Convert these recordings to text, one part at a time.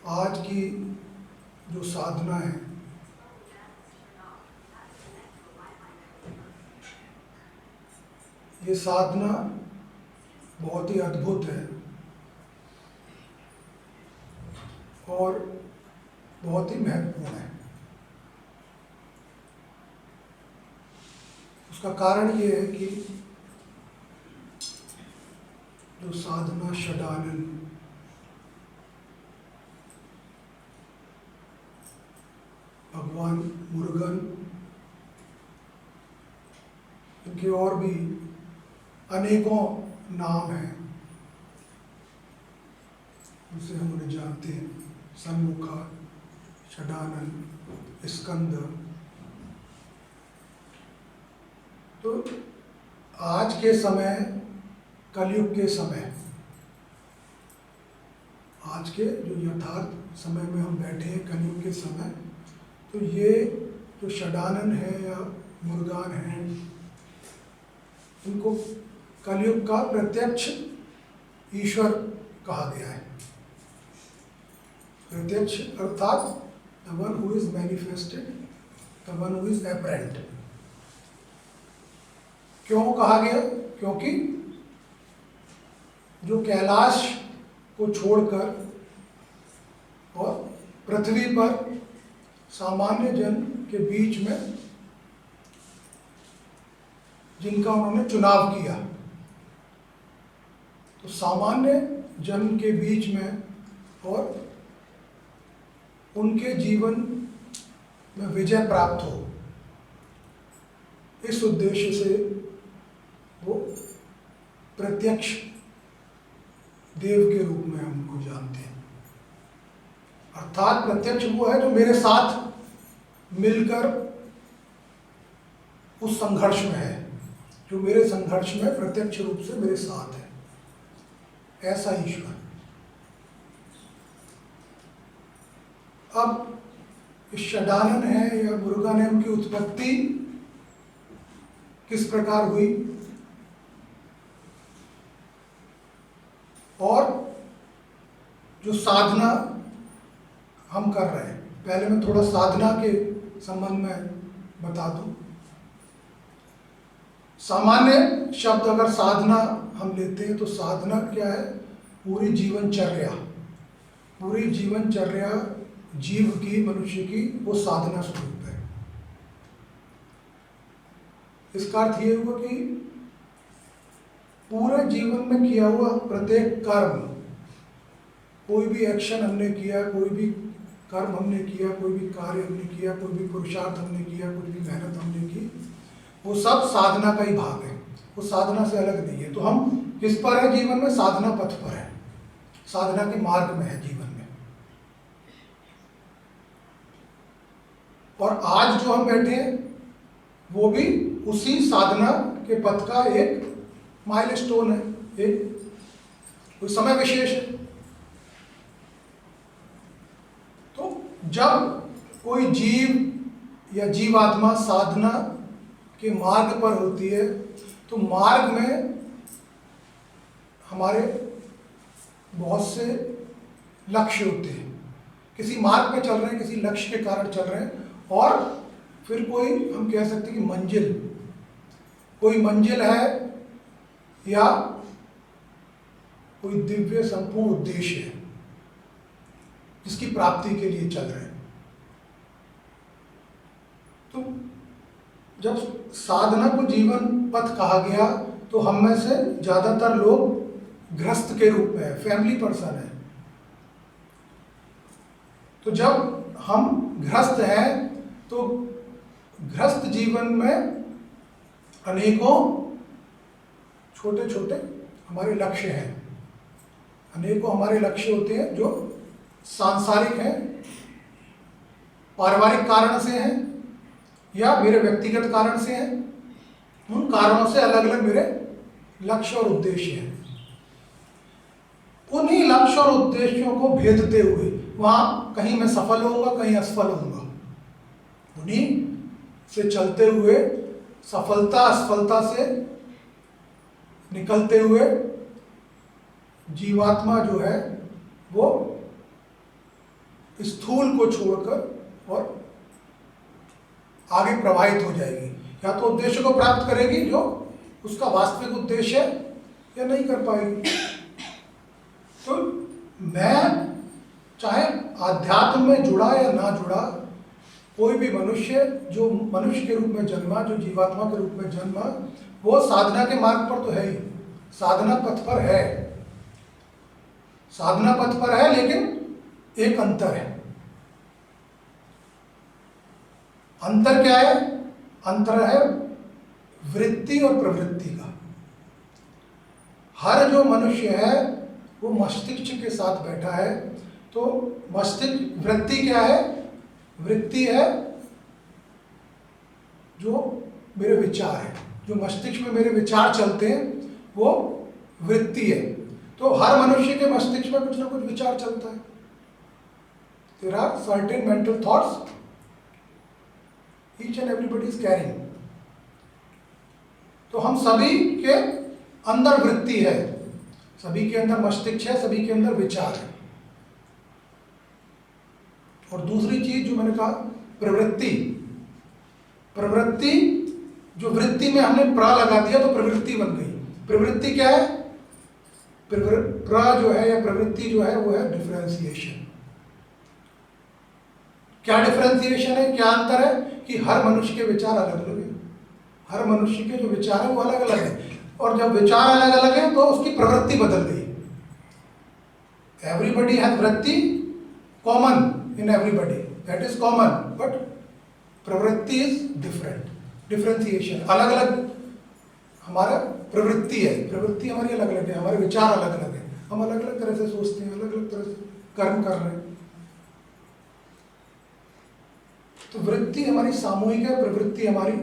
आज की जो साधना है, ये साधना बहुत ही अद्भुत है और बहुत ही महत्वपूर्ण है। उसका कारण ये है कि जो साधना षडानन, भगवान मुरुगन, इनके और भी अनेकों नाम हैं जिसे हम उन्हें जानते हैं, सन्मुखा, षडानन, स्कंद। तो आज के समय, कलयुग के समय, आज के जो यथार्थ समय में हम बैठे हैं, कलयुग के समय, तो ये जो षडानन है या मुरुगान है, इनको कलयुग का प्रत्यक्ष ईश्वर कहा गया है। प्रत्यक्ष अर्थात the one who is manifested, the one who is apparent. क्यों कहा गया? क्योंकि जो कैलाश को छोड़कर और पृथ्वी पर सामान्य जन के बीच में जिनका उन्होंने चुनाव किया, तो सामान्य जन के बीच में और उनके जीवन में विजय प्राप्त हो, इस उद्देश्य से वो प्रत्यक्ष देव के रूप में हम उनको जानते हैं। अर्थात प्रत्यक्ष वो है जो मेरे साथ मिलकर उस संघर्ष में है, जो मेरे संघर्ष में प्रत्यक्ष रूप से मेरे साथ है, ऐसा ईश्वर। अब इस षडानन है या मुरुगन है, उनकी उत्पत्ति किस प्रकार हुई और जो साधना हम कर रहे हैं, पहले मैं थोड़ा साधना के संबंध में बता दूं। सामान्य शब्द अगर साधना हम लेते हैं तो साधना क्या है? पूरी जीवनचर्या, पूरी जीवनचर्या जीव की, मनुष्य की, वो साधना स्वरूप है। इसका अर्थ ये हुआ कि पूरे जीवन में किया हुआ प्रत्येक कर्म, कोई भी एक्शन हमने किया, कोई भी कर्म हमने किया, कोई भी कार्य हमने किया, कोई भी पुरुषार्थ हमने किया, कोई भी मेहनत हमने की, वो सब साधना का ही भाग है, वो साधना से अलग नहीं है। तो हम किस पर है जीवन में? साधना पथ पर है, साधना के मार्ग में है जीवन में। और आज जो हम बैठे हैं वो भी उसी साधना के पथ का एक माइलस्टोन है, एक कोई समय विशेष है। तो जब कोई जीव या जीवात्मा साधना के मार्ग पर होती है तो मार्ग में हमारे बहुत से लक्ष्य होते हैं। किसी मार्ग पे चल रहे हैं, किसी लक्ष्य के कारण चल रहे हैं, और फिर कोई, हम कह सकते हैं कि मंजिल, कोई मंजिल है या कोई दिव्य संपूर्ण उद्देश्य है जिसकी प्राप्ति के लिए चल रहे हैं। तो जब साधना को जीवन पथ कहा गया तो हम में से ज्यादातर लोग गृहस्थ के रूप में है, फैमिली पर्सन है। तो जब हम गृहस्थ हैं तो गृहस्थ जीवन में अनेकों छोटे छोटे हमारे लक्ष्य हैं, अनेकों हमारे लक्ष्य होते हैं जो सांसारिक हैं, पारिवारिक कारण से हैं या मेरे व्यक्तिगत कारण से हैं। उन कारणों से अलग अलग मेरे लक्ष्य और उद्देश्य हैं। उन्हीं लक्ष्य और उद्देश्यों को भेदते हुए वहां कहीं मैं सफल होऊंगा, कहीं असफल होऊंगा। उन्हीं से चलते हुए सफलता असफलता से निकलते हुए जीवात्मा जो है वो स्थूल को छोड़कर और आगे प्रवाहित हो जाएगी, या तो उद्देश्य को प्राप्त करेगी जो उसका वास्तविक उद्देश्य है, या नहीं कर पाएगी। तो मैं चाहे आध्यात्म में जुड़ा या ना जुड़ा, कोई भी मनुष्य जो मनुष्य के रूप में जन्मा, जो जीवात्मा के रूप में जन्मा, वो साधना के मार्ग पर तो है ही, साधना पथ पर है, साधना पथ पर है, लेकिन एक अंतर है। अंतर क्या है? अंतर है वृत्ति और प्रवृत्ति का। हर जो मनुष्य है वो मस्तिष्क के साथ बैठा है, तो मस्तिष्क, वृत्ति क्या है? वृत्ति है जो मेरे विचार है, जो मस्तिष्क में मेरे विचार चलते हैं, वो वृत्ति है। तो हर मनुष्य के मस्तिष्क में कुछ ना कुछ विचार चलता है। There are certain mental thoughts each and everybody is caring. तो हम सभी के अंदर वृत्ति है, सभी के अंदर मस्तिष्क है, सभी के अंदर विचार है। और दूसरी चीज जो मैंने कहा, प्रवृत्ति। प्रवृत्ति, जो वृत्ति में हमने प्रा लगा दिया तो प्रवृत्ति बन गई। प्रवृत्ति क्या है? प्रा जो है या प्रवृत्ति जो है वो है डिफरेंशिएशन। क्या डिफरेंशिएशन है, क्या अंतर है? कि हर मनुष्य के विचार अलग अलग है, हर मनुष्य के जो विचार है वो अलग अलग है, और जब विचार अलग अलग है तो उसकी प्रवृत्ति बदल गई। एवरीबडी हैज वृत्ति common in everybody, that is common, but प्रवृत्ति is different, differentiation, अलग अलग हमारा प्रवृत्ति है, प्रवृत्ति हमारी अलग अलग है, हमारे विचार अलग अलग है, हम अलग अलग तरह से सोचते हैं, अलग अलग तरह से कर्म कर रहे हैं। तो वृत्ति हमारी सामूहिक है, प्रवृत्ति हमारी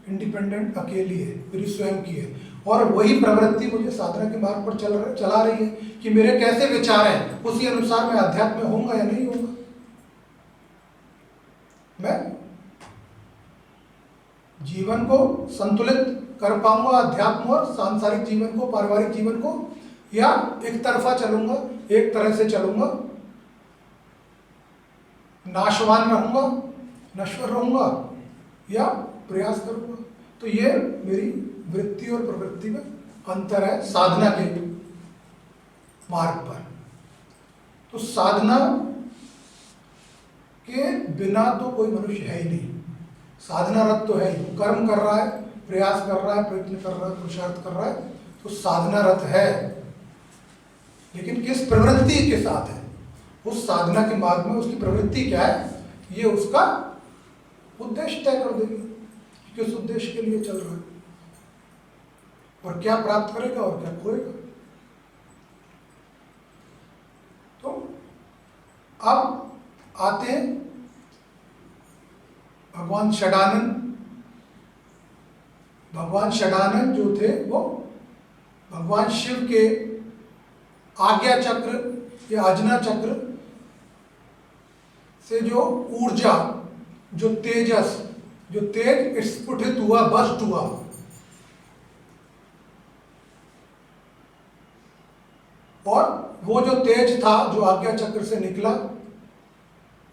इंडिपेंडेंट, अकेली है, मेरी स्वयं की है। और वही प्रवृत्ति मुझे साधना के मार्ग पर चला रही है कि मेरे कैसे विचार हैं, उसी अनुसार मैं अध्यात्म में होऊंगा या नहीं होऊंगा। मैं जीवन को संतुलित कर पाऊंगा, अध्यात्म और सांसारिक जीवन को, पारिवारिक जीवन को, या एक तरफा चलूंगा, एक तरह से चलूंगा, नाशवान रहूंगा, नश्वर रहूंगा, या प्रयास करूंगा। तो ये मेरी वृत्ति और प्रवृत्ति में अंतर है साधना के मार्ग पर। तो साधना के बिना तो कोई मनुष्य है ही नहीं। साधना रत तो है ही, कर्म कर रहा है, प्रयास कर रहा है, प्रयत्न कर रहा है, पुरुषार्थ कर रहा है, तो साधना रत है। लेकिन किस प्रवृत्ति के साथ है, उस साधना के मार्ग में उसकी प्रवृत्ति क्या है, ये उसका उद्देश्य तय कर देगी, किस उद्देश्य के लिए चल रहा है, और क्या प्राप्त करेगा और क्या खोएगा। तो अब आते हैं भगवान षडानंद। भगवान षडानंद जो थे वो भगवान शिव के आज्ञा चक्र या आज्ञा चक्र से जो ऊर्जा, जो तेजस, जो तेज स्फुटित हुआ, बस्ट हुआ, और वो जो तेज था जो आज्ञा चक्र से निकला,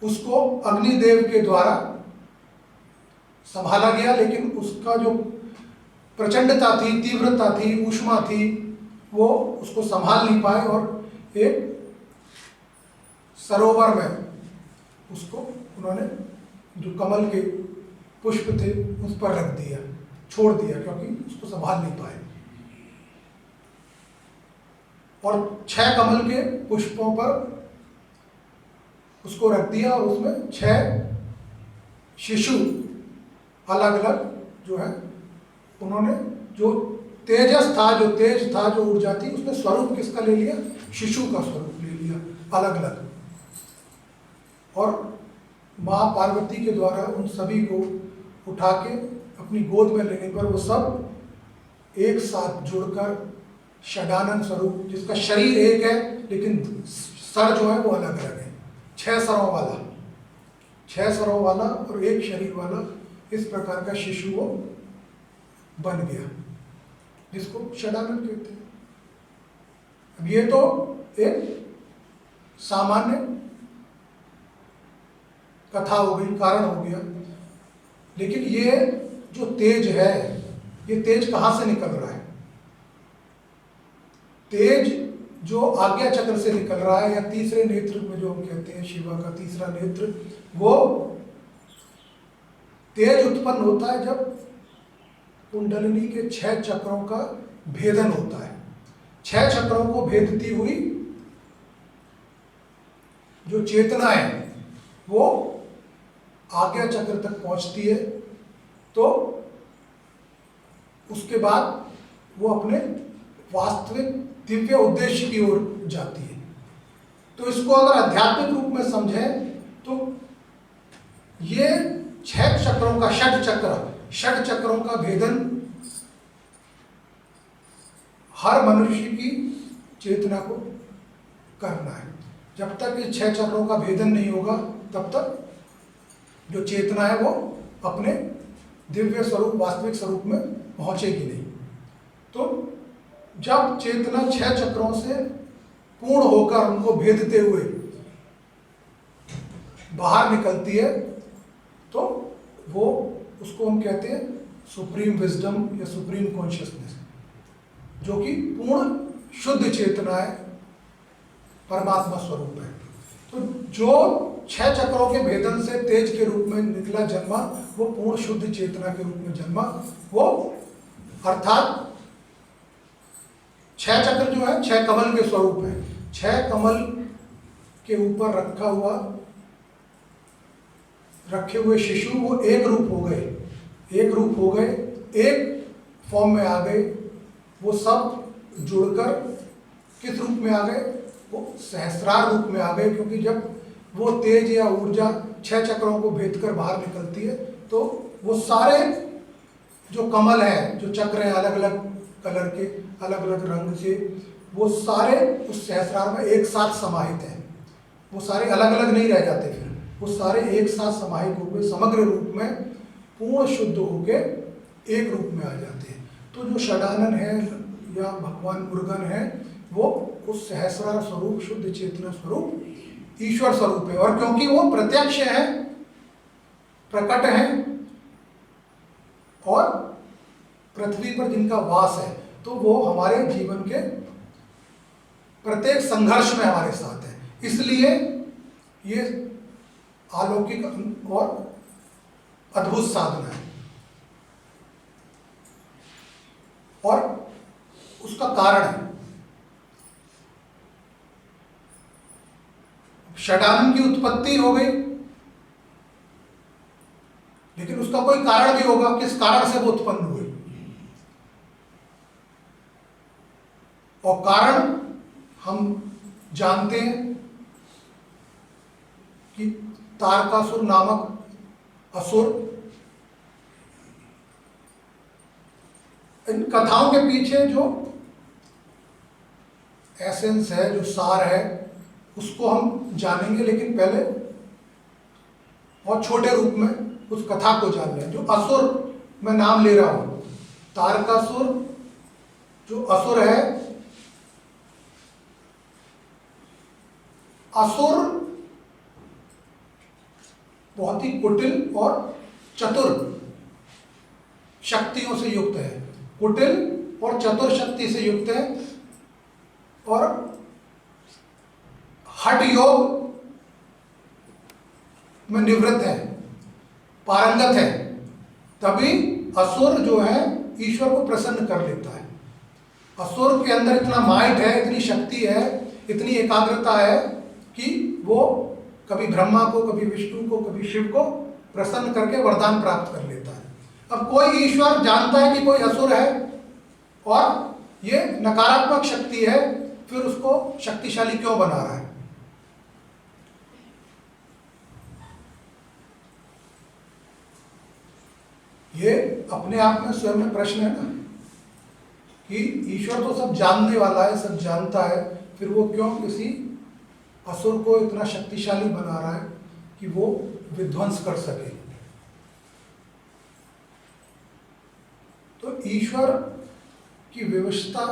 उसको अग्निदेव के द्वारा संभाला गया। लेकिन उसका जो प्रचंडता थी, तीव्रता थी, ऊष्मा थी, वो उसको संभाल नहीं पाए, और एक सरोवर में उसको उन्होंने, जो कमल के पुष्प थे, उस पर रख दिया, छोड़ दिया, क्योंकि उसको संभाल नहीं पाए। और 6 कमल के पुष्पों पर उसको रख दिया, और उसमें 6 शिशु अलग अलग जो है, उन्होंने जो तेजस था, जो तेज था, जो ऊर्जा थी, उसने स्वरूप किसका ले लिया? शिशु का स्वरूप ले लिया, अलग अलग। और माँ पार्वती के द्वारा उन सभी को उठा के अपनी गोद में लेने पर वो सब एक साथ जुड़कर षडानंद स्वरूप, जिसका शरीर एक है लेकिन सर जो है वो अलग अलग है, 6 सरों वाला, 6 सरों वाला और एक शरीर वाला, इस प्रकार का शिशु वो बन गया, जिसको षडानंद कहते हैं। अब ये तो एक सामान्य कथा हो गई, कारण हो गया। लेकिन ये जो तेज है, ये तेज कहाँ से निकल रहा है? तेज जो आज्ञा चक्र से निकल रहा है, या तीसरे नेत्र में जो हम कहते हैं शिवा का तीसरा नेत्र, वो तेज उत्पन्न होता है जब कुंडलिनी के 6 चक्रों का भेदन होता है। 6 चक्रों को भेदती हुई जो चेतना है वो आज्ञा चक्र तक पहुंचती है, तो उसके बाद वो अपने वास्तविक दिव्य उद्देश्य की ओर जाती है। तो इसको अगर आध्यात्मिक रूप में समझें तो ये 6 चक्रों का षट चक्रों का भेदन हर मनुष्य की चेतना को करना है। जब तक ये 6 चक्रों का भेदन नहीं होगा तब तक जो चेतना है वो अपने दिव्य स्वरूप, वास्तविक स्वरूप में पहुंचेगी नहीं। तो जब चेतना 6 चक्रों से पूर्ण होकर उनको भेदते हुए बाहर निकलती है तो वो, उसको हम कहते हैं सुप्रीम विजडम या सुप्रीम कॉन्शियसनेस, जो कि पूर्ण शुद्ध चेतना है, परमात्मा स्वरूप है। तो जो 6 चक्रों के भेदन से तेज के रूप में निकला, जन्मा, वो पूर्ण शुद्ध चेतना के रूप में जन्मा। वो अर्थात 6 चक्र जो है 6 कमल के स्वरूप है। 6 कमल के ऊपर रखे हुए शिशु वो एक रूप हो गए, एक फॉर्म में आ गए। वो सब जुड़कर किस रूप में आ गए? वो सहस्रार रूप में आ गए, क्योंकि जब वो तेज या ऊर्जा 6 चक्रों को भेदकर बाहर निकलती है तो वो सारे जो कमल है, जो चक्र हैं अलग अलग कलर के, अलग अलग रंग से, वो सारे उस सहस्रार में एक साथ समाहित हैं। वो सारे अलग अलग नहीं रह जाते, फिर वो सारे एक साथ समाहित होकर समग्र रूप में पूर्ण शुद्ध होकर एक रूप में आ जाते हैं। तो जो षडानन है या भगवान मुरुगन है, वो उस सहस्रार स्वरूप, शुद्ध चेतना स्वरूप ईश्वर स्वरूप है। और क्योंकि वो प्रत्यक्ष है, प्रकट है और पृथ्वी पर जिनका वास है, तो वो हमारे जीवन के प्रत्येक संघर्ष में हमारे साथ है। इसलिए ये अलौकिक और अद्भुत साधना है। और उसका कारण है, षडानन की उत्पत्ति हो गई, लेकिन उसका कोई कारण भी होगा, किस कारण से वो उत्पन्न हुई। और कारण हम जानते हैं कि तारकासुर नामक असुर, इन कथाओं के पीछे जो एसेंस है, जो सार है, उसको हम जानेंगे। लेकिन पहले और छोटे रूप में उस कथा को जान लें। जो असुर मैं नाम ले रहा हूं, तारकासुर जो असुर है, असुर बहुत ही कुटिल और चतुर शक्तियों से युक्त है, कुटिल और चतुर शक्ति से युक्त है, और हठ योग में निवृत्त है, पारंगत है। तभी असुर जो है ईश्वर को प्रसन्न कर लेता है। असुर के अंदर इतना माइट है, इतनी शक्ति है, इतनी एकाग्रता है कि वो कभी ब्रह्मा को, कभी विष्णु को, कभी शिव को प्रसन्न करके वरदान प्राप्त कर लेता है। अब कोई ईश्वर जानता है कि कोई असुर है और ये नकारात्मक शक्ति है, फिर उसको शक्तिशाली क्यों बना रहा है? ये अपने आप में स्वयं में प्रश्न है ना, कि ईश्वर तो सब जानने वाला है, सब जानता है, फिर वो क्यों किसी असुर को इतना शक्तिशाली बना रहा है कि वो विध्वंस कर सके? तो ईश्वर की व्यवस्था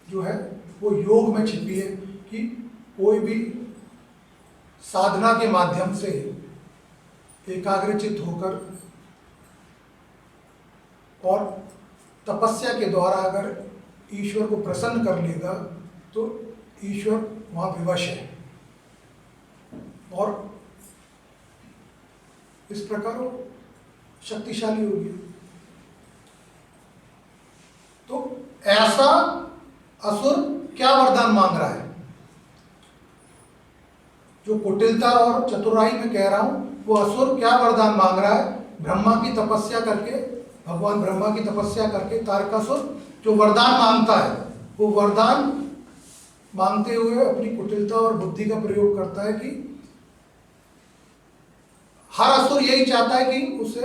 जो है वो योग में छिपी है, कि कोई भी साधना के माध्यम से एकाग्रचित होकर और तपस्या के द्वारा अगर ईश्वर को प्रसन्न कर लेगा तो ईश्वर वहाँ विवश है, और इस प्रकार वो शक्तिशाली हो गया। तो ऐसा असुर क्या वरदान मांग रहा है? जो कुटिलता और चतुराई में कह रहा हूं, वो असुर क्या वरदान मांग रहा है? ब्रह्मा की तपस्या करके, भगवान ब्रह्मा की तपस्या करके तारकासुर जो वरदान मांगता है, वो वरदान मांगते हुए अपनी कुटिलता और बुद्धि का प्रयोग करता है कि हर असुर यही चाहता है कि उसे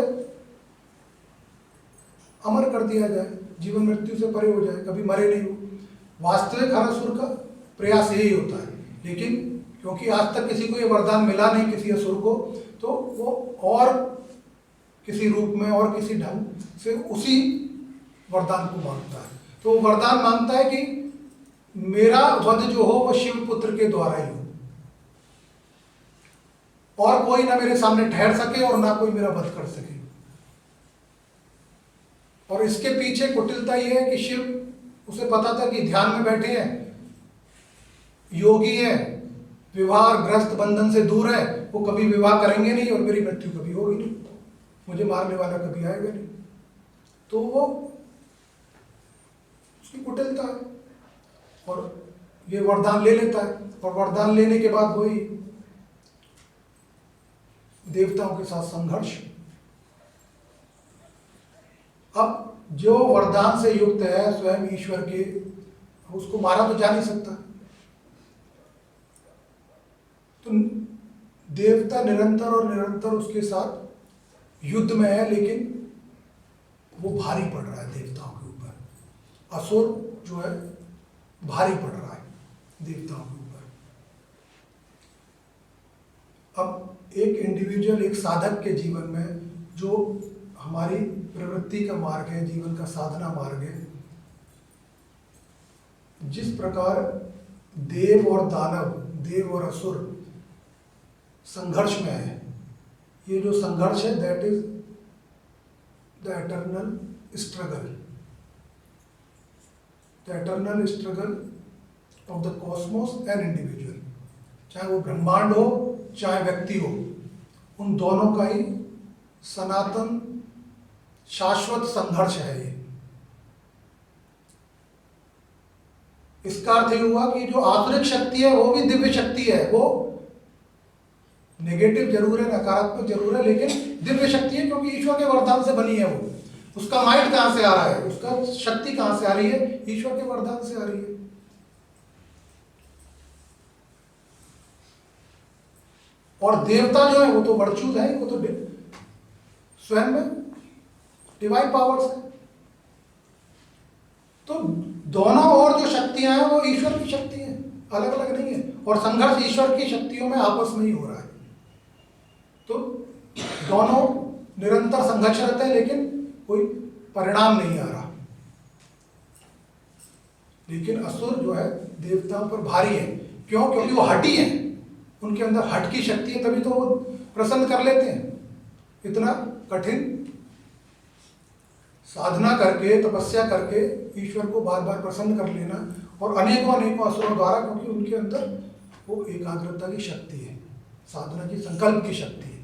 अमर कर दिया जाए, जीवन मृत्यु से परे हो जाए, कभी मरे नहीं हो। वास्तविक हर असुर का प्रयास यही होता है, लेकिन क्योंकि आज तक किसी को ये वरदान मिला नहीं किसी असुर को, तो वो और किसी रूप में और किसी ढंग से उसी वरदान को मांगता है। तो वो वरदान मांगता है कि मेरा वध जो हो वह शिव पुत्र के द्वारा ही हो, और कोई ना मेरे सामने ठहर सके और ना कोई मेरा वध कर सके। और इसके पीछे कुटिलता यह है कि शिव, उसे पता था कि ध्यान में बैठे हैं, योगी हैं, विवाह ग्रस्त बंधन से दूर है, वो कभी विवाह करेंगे नहीं और मेरी मृत्यु कभी होगी नहीं, मुझे मारने वाला कभी आएगा नहीं। तो वो उसकी कुटिलता है और ये वरदान ले लेता है, और वरदान लेने के बाद वही देवताओं के साथ संघर्ष। अब जो वरदान से युक्त है स्वयं ईश्वर के, उसको मारा तो जा नहीं सकता। तो देवता निरंतर और निरंतर उसके साथ युद्ध में है, लेकिन वो भारी पड़ रहा है देवताओं के ऊपर। असुर जो है भारी पड़ रहा है देवताओं के ऊपर। अब एक इंडिविजुअल, एक साधक के जीवन में जो हमारी प्रवृत्ति का मार्ग है, जीवन का साधना मार्ग है, जिस प्रकार देव और दानव, देव और असुर संघर्ष में है, ये जो संघर्ष है that is the eternal struggle, the eternal struggle of the Cosmos and individual. चाहे वो ब्रह्मांड हो चाहे व्यक्ति हो, उन दोनों का ही सनातन शाश्वत संघर्ष है ये। इसका अर्थ ये हुआ कि जो आधुनिक शक्ति है वो भी दिव्य शक्ति है, वो नेगेटिव जरूर है, नकारात्मक जरूर है, लेकिन दिव्य शक्ति है, क्योंकि ईश्वर के वरदान से बनी है वो। उसका माइट कहां से आ रहा है, उसका शक्ति कहां से आ रही है? ईश्वर के वरदान से आ रही है। और देवता जो है वो तो वर्चूज है, वो तो स्वयं में डिवाइन पावर्स है। तो दोनों और जो शक्तियां हैं वो ईश्वर की शक्ति है, अलग अलग नहीं है। और संघर्ष ईश्वर की शक्तियों में आपस में ही हो रहा है। तो दोनों निरंतर संघर्ष रहते हैं, लेकिन कोई परिणाम नहीं आ रहा। लेकिन असुर जो है देवताओं पर भारी है। क्यों? क्योंकि वो हठी है, उनके अंदर हट की शक्ति है, तभी तो वो प्रसन्न कर लेते हैं। इतना कठिन साधना करके, तपस्या करके ईश्वर को बार बार प्रसन्न कर लेना, और अनेकों अनेकों असुरों द्वारा, क्योंकि उनके अंदर वो एकाग्रता की शक्ति है, साधना की, संकल्प की शक्ति है।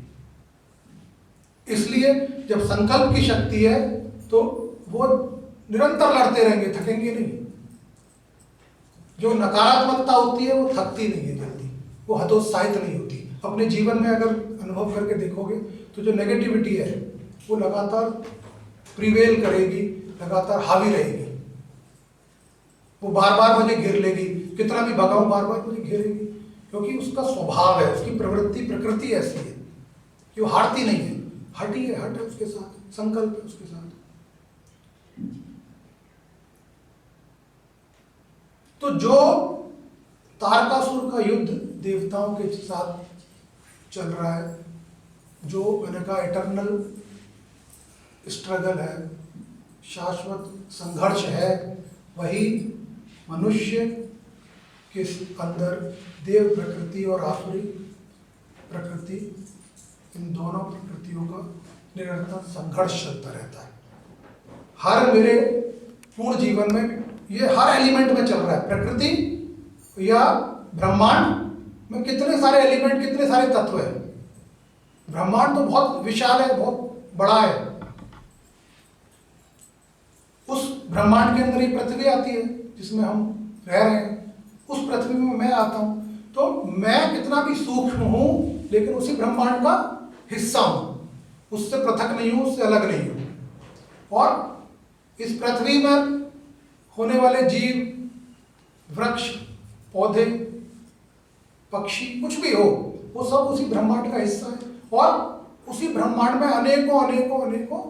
इसलिए जब संकल्प की शक्ति है तो वो निरंतर लड़ते रहेंगे, थकेंगे नहीं। जो नकारात्मकता होती है वो थकती नहीं है जल्दी, वो हतोत्साहित नहीं होती। अपने जीवन में अगर अनुभव करके देखोगे तो जो नेगेटिविटी है वो लगातार प्रिवेल करेगी, लगातार हावी रहेगी। वो बार बार मुझे घेर लेगी, कितना भी भगाऊं बार बार मुझे घेरेगी, क्योंकि उसका स्वभाव है, उसकी प्रवृत्ति, प्रकृति ऐसी है कि वो हारती नहीं है। हटी है, हट है उसके साथ, संकल्प है उसके साथ। तो जो तारकासुर का युद्ध देवताओं के साथ चल रहा है, जो मैंने कहा एटर्नल स्ट्रगल है, शाश्वत संघर्ष है, वही मनुष्य के अंदर देव प्रकृति और आसुरी प्रकृति इन दोनों प्रकृतियों का निरंतर संघर्ष चलता रहता है। हर मेरे पूर्ण जीवन में ये हर एलिमेंट में चल रहा है। प्रकृति या ब्रह्मांड में कितने सारे एलिमेंट, कितने सारे तत्व हैं। ब्रह्मांड तो बहुत विशाल है, बहुत बड़ा है। उस ब्रह्मांड के अंदर ही पृथ्वी आती है जिसमें हम रह रहे हैं। उस पृथ्वी में मैं आता हूं, तो मैं कितना भी सूक्ष्म हूं लेकिन उसी ब्रह्मांड का हिस्सा हूं, उससे पृथक नहीं हूं, उससे अलग नहीं हूं। और इस पृथ्वी में होने वाले जीव, वृक्ष, पौधे, पक्षी, कुछ भी हो, वो सब उसी ब्रह्मांड का हिस्सा है। और उसी ब्रह्मांड में अनेकों अनेकों अनेकों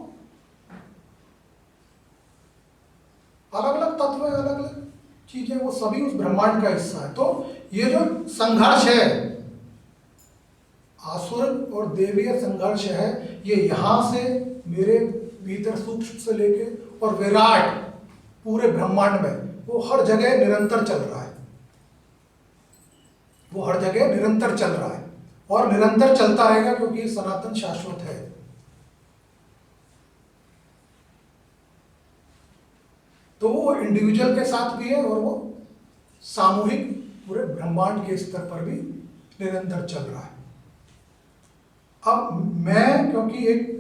अलग अलग तत्व है, अलग अलग चीजें, वो सभी उस ब्रह्मांड का हिस्सा है। तो ये जो संघर्ष है, आसुर और देवीय संघर्ष है, ये यहां से मेरे भीतर सूक्ष्म से लेके और विराट पूरे ब्रह्मांड में वो हर जगह निरंतर चल रहा है। वो हर जगह निरंतर चल रहा है और निरंतर चलता रहेगा, क्योंकि ये सनातन शाश्वत है। तो वो इंडिविजुअल के साथ भी है और वो सामूहिक पूरे ब्रह्मांड के स्तर पर भी निरंतर चल रहा है। अब मैं, क्योंकि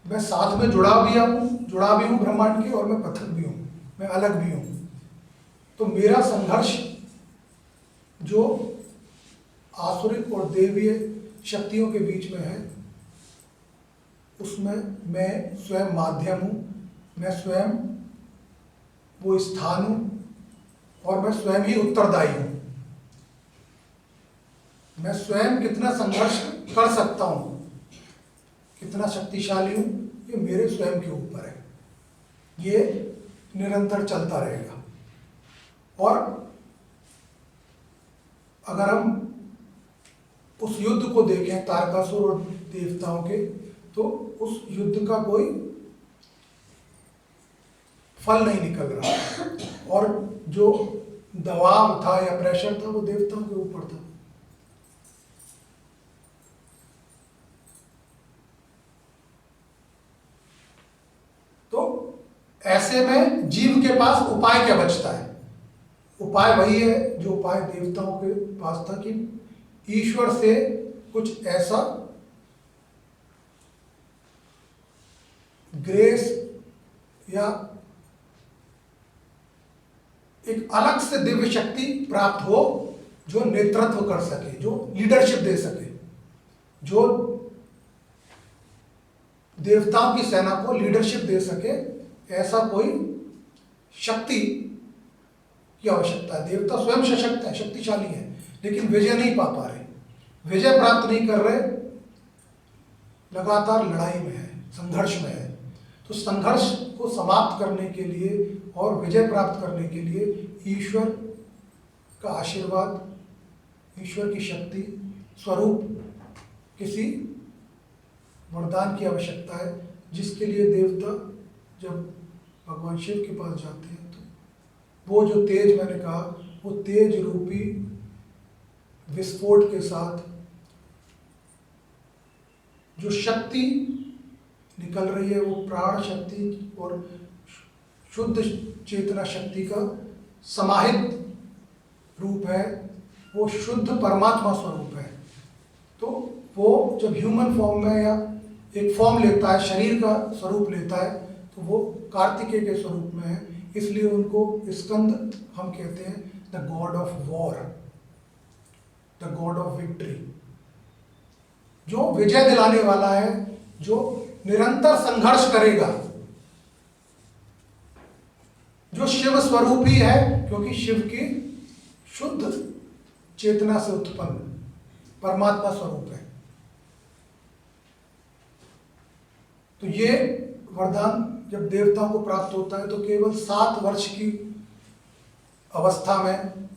मैं साथ में जुड़ा भी हूं ब्रह्मांड के, और मैं पृथक भी हूं, मैं अलग भी हूं। तो मेरा संघर्ष जो आसुरिक और देवीय शक्तियों के बीच में है, उसमें मैं स्वयं माध्यम हूं, मैं स्वयं वो स्थान हूं, और मैं स्वयं ही उत्तरदायी हूं। मैं स्वयं कितना संघर्ष कर सकता हूं, कितना शक्तिशाली हूं, ये मेरे स्वयं के ऊपर है। ये निरंतर चलता रहेगा। और अगर हम उस युद्ध को देखें तारकासुर और देवताओं के, तो उस युद्ध का कोई फल नहीं निकल रहा, और जो दबाव था या प्रेशर था वो देवताओं के ऊपर था। तो ऐसे में जीव के पास उपाय क्या बचता है? उपाय वही है जो उपाय देवताओं के पास था, कि ईश्वर से कुछ ऐसा ग्रेस या एक अलग से दिव्य शक्ति प्राप्त हो जो नेतृत्व कर सके, जो लीडरशिप दे सके, जो देवताओं की सेना को लीडरशिप दे सके। ऐसा कोई शक्ति की आवश्यकता है। देवता स्वयं सशक्त है, शक्तिशाली है, लेकिन विजय नहीं पा रहे, विजय प्राप्त नहीं कर रहे, लगातार लड़ाई में है, संघर्ष में है। तो संघर्ष को समाप्त करने के लिए और विजय प्राप्त करने के लिए ईश्वर का आशीर्वाद, ईश्वर की शक्ति स्वरूप किसी वरदान की आवश्यकता है, जिसके लिए देवता जब भगवान शिव के पास जाते हैं तो वो जो तेज मैंने कहा, वो तेज रूपी विस्फोट के साथ जो शक्ति निकल रही है, वो प्राण शक्ति और शुद्ध चेतना शक्ति का समाहित रूप है, वो शुद्ध परमात्मा स्वरूप है। तो वो जब ह्यूमन फॉर्म में या एक फॉर्म लेता है, शरीर का स्वरूप लेता है, तो वो कार्तिकेय के स्वरूप में है। इसलिए उनको स्कंद हम कहते हैं, the God of war, the God of victory, जो विजय दिलाने वाला है, जो निरंतर संघर्ष करेगा, जो शिव स्वरूप ही है, क्योंकि शिव की शुद्ध चेतना से उत्पन्न परमात्मा स्वरूप है। तो ये वरदान जब देवताओं को प्राप्त होता है तो केवल 7 वर्ष की अवस्था में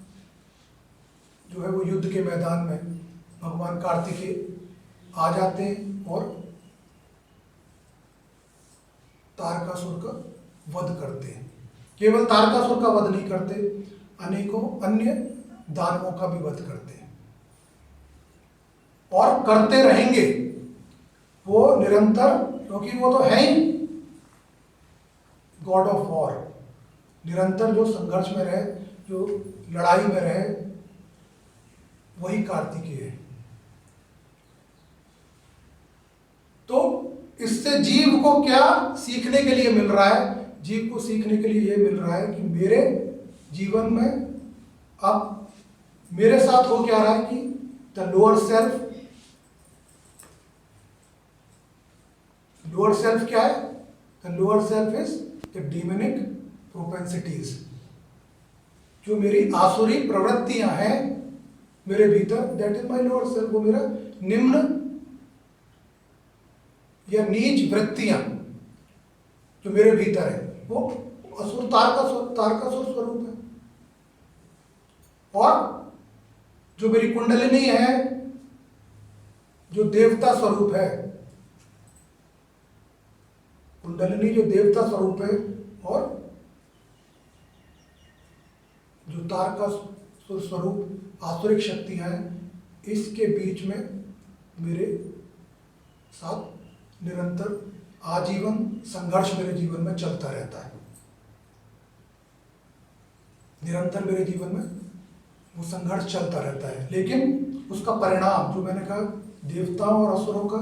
जो है वो युद्ध के मैदान में भगवान कार्तिकेय आ जाते हैं और तारकासुर का वध करते हैं। केवल तारकासुर का वध नहीं करते, अनेकों अन्य दानवों का भी वध करते हैं। और करते रहेंगे वो निरंतर, क्योंकि वो तो है ही गॉड ऑफ वॉर। निरंतर जो संघर्ष में रहे, जो लड़ाई में रहे, वही कार्तिकेय है। तो इससे जीव को क्या सीखने के लिए मिल रहा है? जीव को सीखने के लिए यह मिल रहा है कि मेरे जीवन में अब मेरे साथ हो क्या रहा है कि द लोअर सेल्फ क्या है? The lower self is the demonic propensities. जो मेरी आसुरी प्रवृत्तियां हैं मेरे भीतर, that is my lower self. वो मेरा निम्न या नीच वृत्तियां जो मेरे भीतर है, वो असुर तारकासुर स्वरूप है। और जो मेरी कुंडलिनी है, जो देवता स्वरूप है, कुंडलिनी जो देवता स्वरूप है, और जो तारकासुर स्वरूप आसुरिक शक्तियां हैं, इसके बीच में मेरे साथ निरंतर आजीवन संघर्ष मेरे जीवन में चलता रहता है। निरंतर मेरे जीवन में वो संघर्ष चलता रहता है। लेकिन उसका परिणाम, जो मैंने कहा देवताओं और असुरों का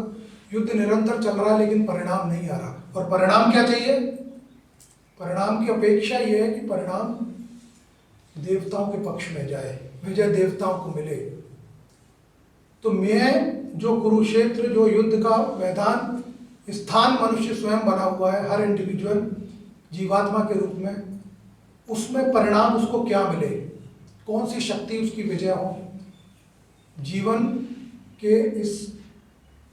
युद्ध निरंतर चल रहा है, लेकिन परिणाम नहीं आ रहा। और परिणाम क्या चाहिए? परिणाम की अपेक्षा यह है कि परिणाम देवताओं के पक्ष में जाए, विजय देवताओं को मिले। तो मैं जो कुरुक्षेत्र, जो युद्ध का मैदान, स्थान मनुष्य स्वयं बना हुआ है, हर इंडिविजुअल जीवात्मा के रूप में, उसमें परिणाम उसको क्या मिले, कौन सी शक्ति उसकी विजय हो, जीवन के इस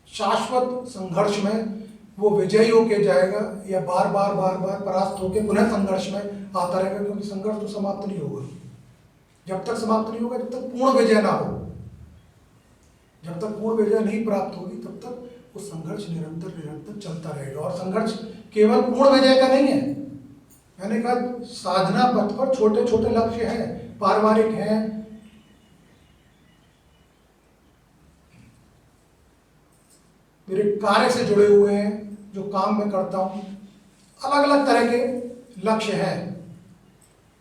शाश्वत संघर्ष में वो विजयी होके जाएगा या बार बार परास्त होकर पुनः संघर्ष में आता रहेगा। क्योंकि संघर्ष तो समाप्त नहीं होगा। जब तक समाप्त नहीं होगा, जब तक पूर्ण विजय ना हो, जब तक पूर्ण विजय नहीं प्राप्त होगी, तब तक वो संघर्ष निरंतर चलता रहेगा। और संघर्ष केवल पूर्ण विजय का नहीं है। मैंने कहा साधना पथ पर छोटे छोटे लक्ष्य हैं, पारिवारिक हैं, मेरे कार्य से जुड़े हुए हैं, जो काम मैं करता हूं, अलग अलग तरह के लक्ष्य हैं,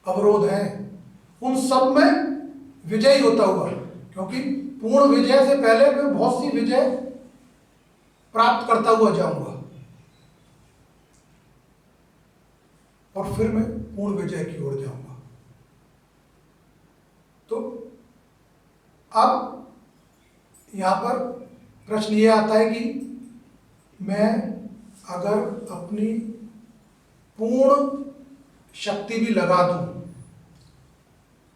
अवरोध हैं। उन सब में विजयी होता हुआ, क्योंकि पूर्ण विजय से पहले मैं बहुत सी विजय प्राप्त करता हुआ जाऊंगा और फिर मैं पूर्ण विजय की ओर जाऊंगा। तो अब यहां पर प्रश्न ये आता है कि मैं अगर अपनी पूर्ण शक्ति भी लगा दूं,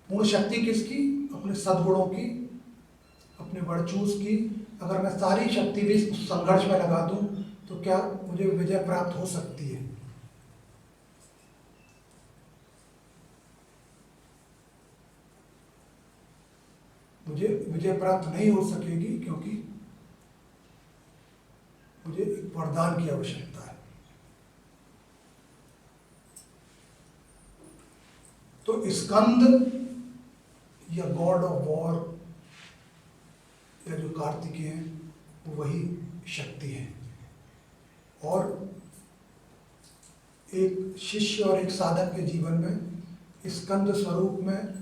पूर्ण शक्ति किसकी? अपने सद्गुणों की, अपने वर्चूज की, अगर मैं सारी शक्ति भी उस संघर्ष में लगा दूं, तो क्या मुझे विजय प्राप्त हो सकती है? मुझे विजय प्राप्त नहीं हो सकेगी, क्योंकि मुझे एक वरदान की आवश्यकता है। तो स्कंद या गॉड ऑफ वॉर या जो कार्तिकेय है, वो वही शक्ति है। और एक शिष्य और एक साधक के जीवन में स्कंद स्वरूप में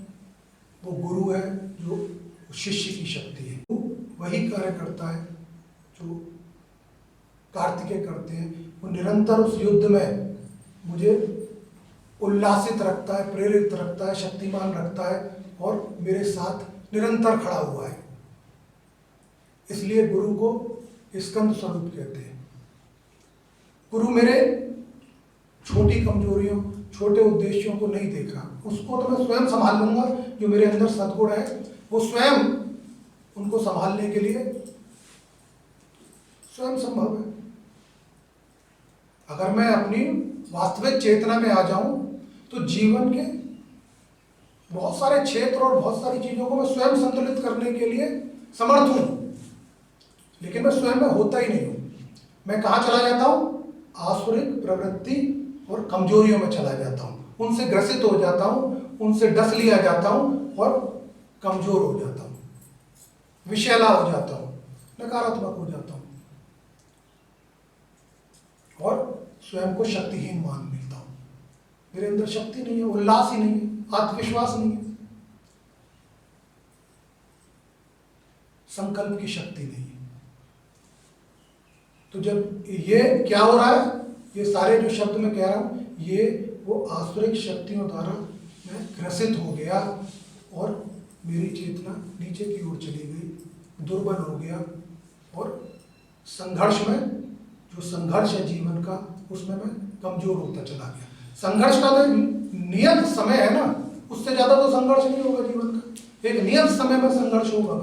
वो गुरु है, जो शिष्य की शक्ति है। वो वही कार्य करता है जो कार्तिकेय करते हैं। वो निरंतर उस युद्ध में मुझे उल्लासित रखता है, प्रेरित रखता है, शक्तिमान रखता है और मेरे साथ निरंतर खड़ा हुआ है। इसलिए गुरु को स्कंद स्वरूप कहते हैं। गुरु मेरे छोटी कमजोरियों, छोटे उद्देश्यों को नहीं देख रहा, उसको तो मैं स्वयं संभाल लूंगा। जो मेरे अंदर सद्गुण है, वो स्वयं उनको संभालने के लिए स्वयं संभव है। अगर मैं अपनी वास्तविक चेतना में आ जाऊं, तो जीवन के बहुत सारे क्षेत्र और बहुत सारी चीजों को मैं स्वयं संतुलित करने के लिए समर्थ हूं। लेकिन मैं स्वयं में होता ही नहीं हूं। मैं कहां चला जाता हूं? आसुरिक प्रवृत्ति और कमजोरियों में चला जाता हूं। उनसे ग्रसित हो जाता हूं, उनसे डस लिया जाता हूं और कमजोर हो जाता हूं, विषैला हो जाता हूं। नकारात्मक हो जाता हूँ और स्वयं को शक्तिहीन मान मिलता हूँ। मेरे अंदर शक्ति नहीं है, उल्लास ही नहीं है, आत्मविश्वास नहीं है, संकल्प की शक्ति नहीं है। तो जब ये क्या हो रहा है, ये सारे जो शब्द मैं कह रहा हूं, ये वो आसुरिक शक्तियों द्वारा मैं ग्रसित हो गया और मेरी चेतना नीचे की ओर चली गई, दुर्बल हो गया और संघर्ष में, जो संघर्ष है जीवन का, उसमें मैं कमजोर होता चला गया। संघर्ष का तो नियत समय है ना, उससे ज्यादा तो संघर्ष नहीं होगा जीवन का। एक नियत समय में संघर्ष होगा,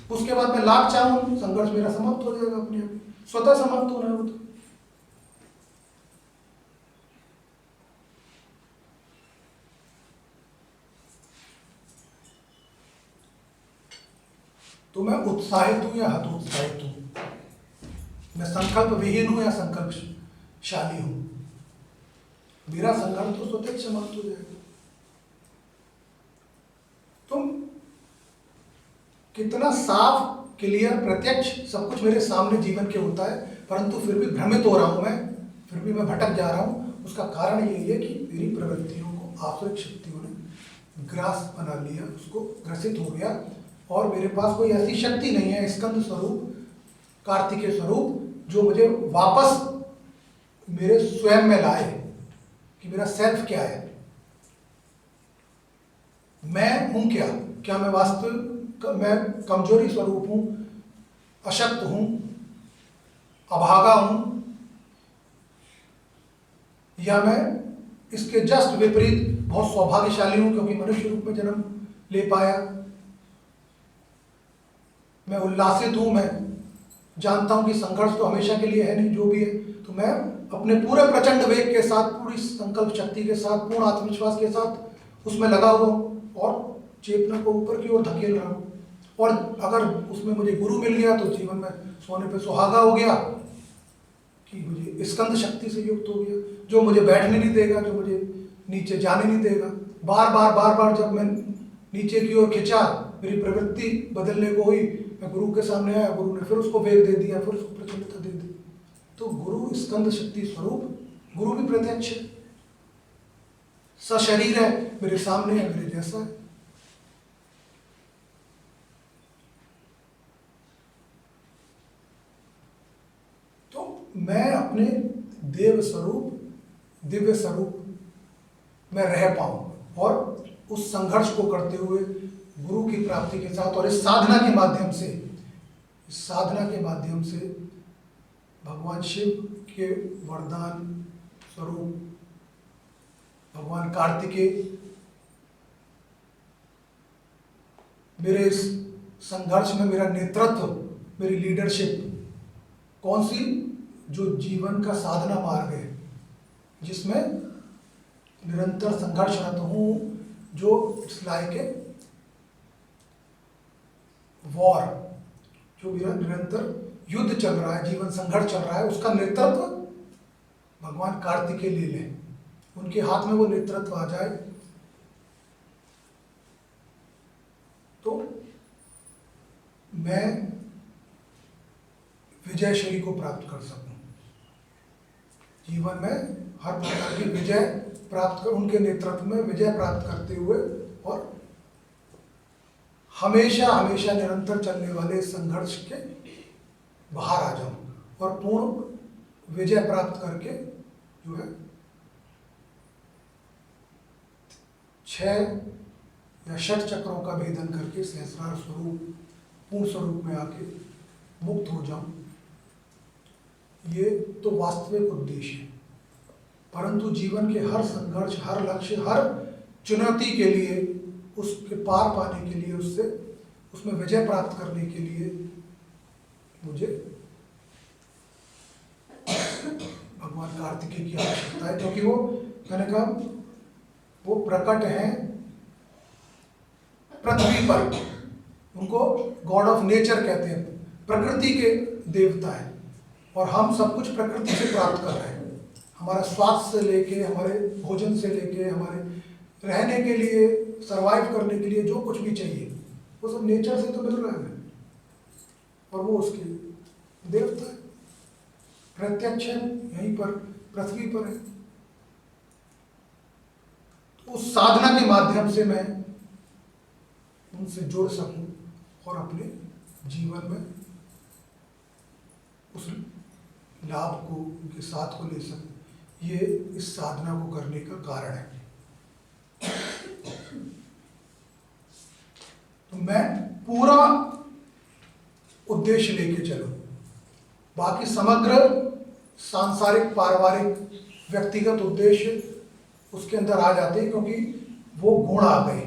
उसके बाद मैं लाभ चाहूं, संघर्ष मेरा समाप्त हो जाएगा अपने आप, स्वतः समाप्त होना है वो तो मैं उत्साहित हूं या हतोत्साहित हूं, मैं संकल्प विहीन हूं या संकल्पशाली हूं, मेरा संघर्ष तो स्वतः समाप्त हो जाएगा। तुम कितना साफ, क्लियर, प्रत्यक्ष सब कुछ मेरे सामने जीवन के होता है, परंतु फिर भी भ्रमित हो रहा हूं मैं, फिर भी मैं भटक जा रहा हूं। उसका कारण यही है कि मेरी प्रवृत्तियों को आसुरिक शक्तियों ने ग्रास बना लिया, उसको ग्रसित हो गया और मेरे पास कोई ऐसी शक्ति नहीं है, स्कंद स्वरूप, कार्तिकेय स्वरूप, जो मुझे वापस मेरे स्वयं में लाए कि मेरा सेल्फ क्या है, मैं हूं क्या, क्या मैं वास्तविक, मैं कमजोरी स्वरूप हूं, अशक्त हूं, अभागा हूं, या मैं इसके जस्ट विपरीत बहुत सौभाग्यशाली हूं क्योंकि मनुष्य रूप में जन्म ले पाया, मैं उल्लासित हूं, मैं जानता हूं कि संघर्ष तो हमेशा के लिए है नहीं, जो भी है, तो मैं अपने पूरे प्रचंड वेग के साथ, पूरी संकल्प शक्ति के साथ, पूर्ण आत्मविश्वास के साथ उसमें लगा हुआ हूं और चेतना को ऊपर की ओर धकेल रहा हूं। और अगर उसमें मुझे गुरु मिल गया तो जीवन में सोने पे सुहागा हो गया कि मुझे स्कंद शक्ति से युक्त हो गया, जो मुझे बैठने नहीं देगा, जो मुझे नीचे जाने नहीं देगा। बार बार जब मैं नीचे की ओर खिंचा, मेरी प्रवृत्ति बदलने को हुई, मैं गुरु के सामने आया, गुरु ने फिर उसको वेग दे दिया, फिर उसको प्रचंडता दे दी। तो गुरु स्कंद शक्ति स्वरूप, गुरु भी प्रत्यक्ष है, सशरीर है, मेरे सामने है, मेरे जैसा है। तो मैं अपने देव स्वरूप, दिव्य स्वरूप में रह पाऊं और उस संघर्ष को करते हुए गुरु की प्राप्ति के साथ और इस साधना के माध्यम से, इस साधना के माध्यम से भगवान शिव के वरदान स्वरूप, भगवान कार्तिकेय मेरे इस संघर्ष में मेरा नेतृत्व, मेरी लीडरशिप, कौन सी, जो जीवन का साधना मार्ग है जिसमें निरंतर संघर्षरत हूं, जो इट्स लाइक ए वॉर, जो मेरा निरंतर युद्ध चल रहा है, जीवन संघर्ष चल रहा है, उसका नेतृत्व भगवान कार्तिकेय ले लें, उनके हाथ में वो नेतृत्व आ जाए तो मैं विजयश्री को प्राप्त कर सकूं, जीवन में हर प्रकार की विजय प्राप्त कर, उनके नेतृत्व में विजय प्राप्त करते हुए और हमेशा हमेशा निरंतर चलने वाले संघर्ष के बाहर आ जाऊं और पूर्ण विजय प्राप्त करके जो है 6 या षट चक्रों का भेदन करके सहस्रार स्वरूप, पूर्ण स्वरूप में आके मुक्त हो जाऊं। ये तो वास्तविक उद्देश्य है, परंतु जीवन के हर संघर्ष, हर लक्ष्य, हर चुनौती के लिए, उसके पार पाने के लिए, उससे उसमें विजय प्राप्त करने के लिए मुझे भगवान कार्तिकेय की आवश्यकता है, क्योंकि वो, मैंने कहा, वो प्रकट हैं पृथ्वी पर, उनको गॉड ऑफ नेचर कहते हैं, प्रकृति के देवता है, और हम सब कुछ प्रकृति से प्राप्त कर रहे हैं। हमारा स्वास्थ्य से लेके, हमारे भोजन से लेके, हमारे रहने के लिए, सरवाइव करने के लिए जो कुछ भी चाहिए वो सब नेचर से तो मिल रहा है। और वो उसके देवता है, प्रत्यक्ष है, यहीं पर पृथ्वी पर है। तो उस साधना के माध्यम से मैं उनसे जुड़ सकूं और अपने जीवन में उस लाभ को, उनके साथ को ले सकूं, ये इस साधना को करने का कारण है। तो मैं पूरा उद्देश्य लेके चलूं, बाकी समग्र सांसारिक पारिवारिक व्यक्तिगत उद्देश्य उसके अंदर आ जाते हैं, क्योंकि वो गुण आ गए,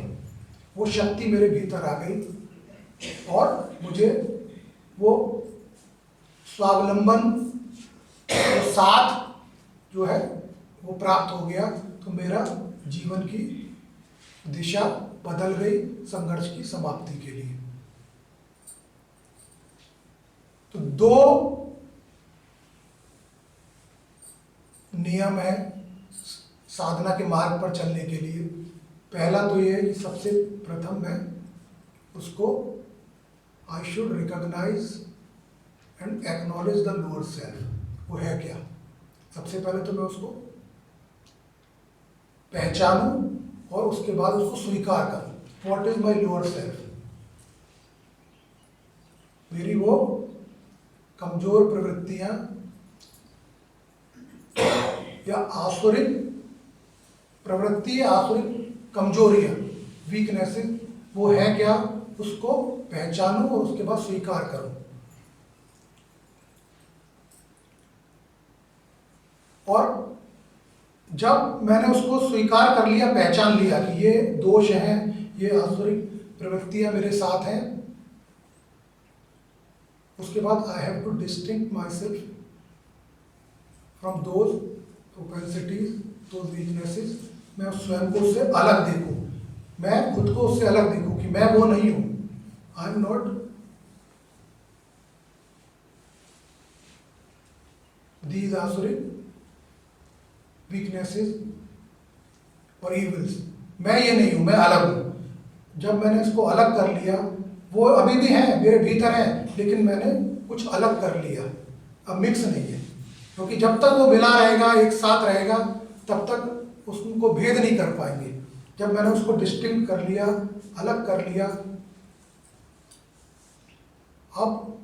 वो शक्ति मेरे भीतर आ गई और मुझे वो स्वावलंबन, वो साथ जो है वो प्राप्त हो गया। तो मेरा जीवन की दिशा बदल गई संघर्ष की समाप्ति के लिए। तो दो नियम है साधना के मार्ग पर चलने के लिए। पहला तो ये है कि सबसे प्रथम मैं उसको I should recognise and acknowledge the lower self. वो है क्या? सबसे पहले तो मैं उसको पहचानूं और उसके बाद उसको स्वीकार करूं। What is my lower self? मेरी वो कमजोर प्रवृत्तियां या आसुरिक प्रवृत्ति, आसुरिक कमजोरियां, वीकनेसेस, वो है क्या? उसको पहचानूं और उसके बाद स्वीकार करूं। और जब मैंने उसको स्वीकार कर लिया, पहचान लिया कि ये दोष हैं, ये आसुरिक प्रवृत्तियां मेरे साथ हैं, उसके बाद I have to distinct my self from those propensities, those weaknesses. मैं स्वयं को उससे अलग देखूं, मैं खुद को उससे अलग देखूं कि मैं वो नहीं हूं। आई एम नॉट दीज आसुरिक वीकनेसेस और इविल्स। मैं ये नहीं हूं, मैं अलग हूं। जब मैंने इसको अलग कर लिया, वो अभी भी है, मेरे भीतर है, लेकिन मैंने कुछ अलग कर लिया, अब मिक्स नहीं है। क्योंकि जब तक वो मिला रहेगा, एक साथ रहेगा, तब तक उसको भेद नहीं कर पाएंगे। जब मैंने उसको डिस्टिंक्ट कर लिया, अलग कर लिया, अब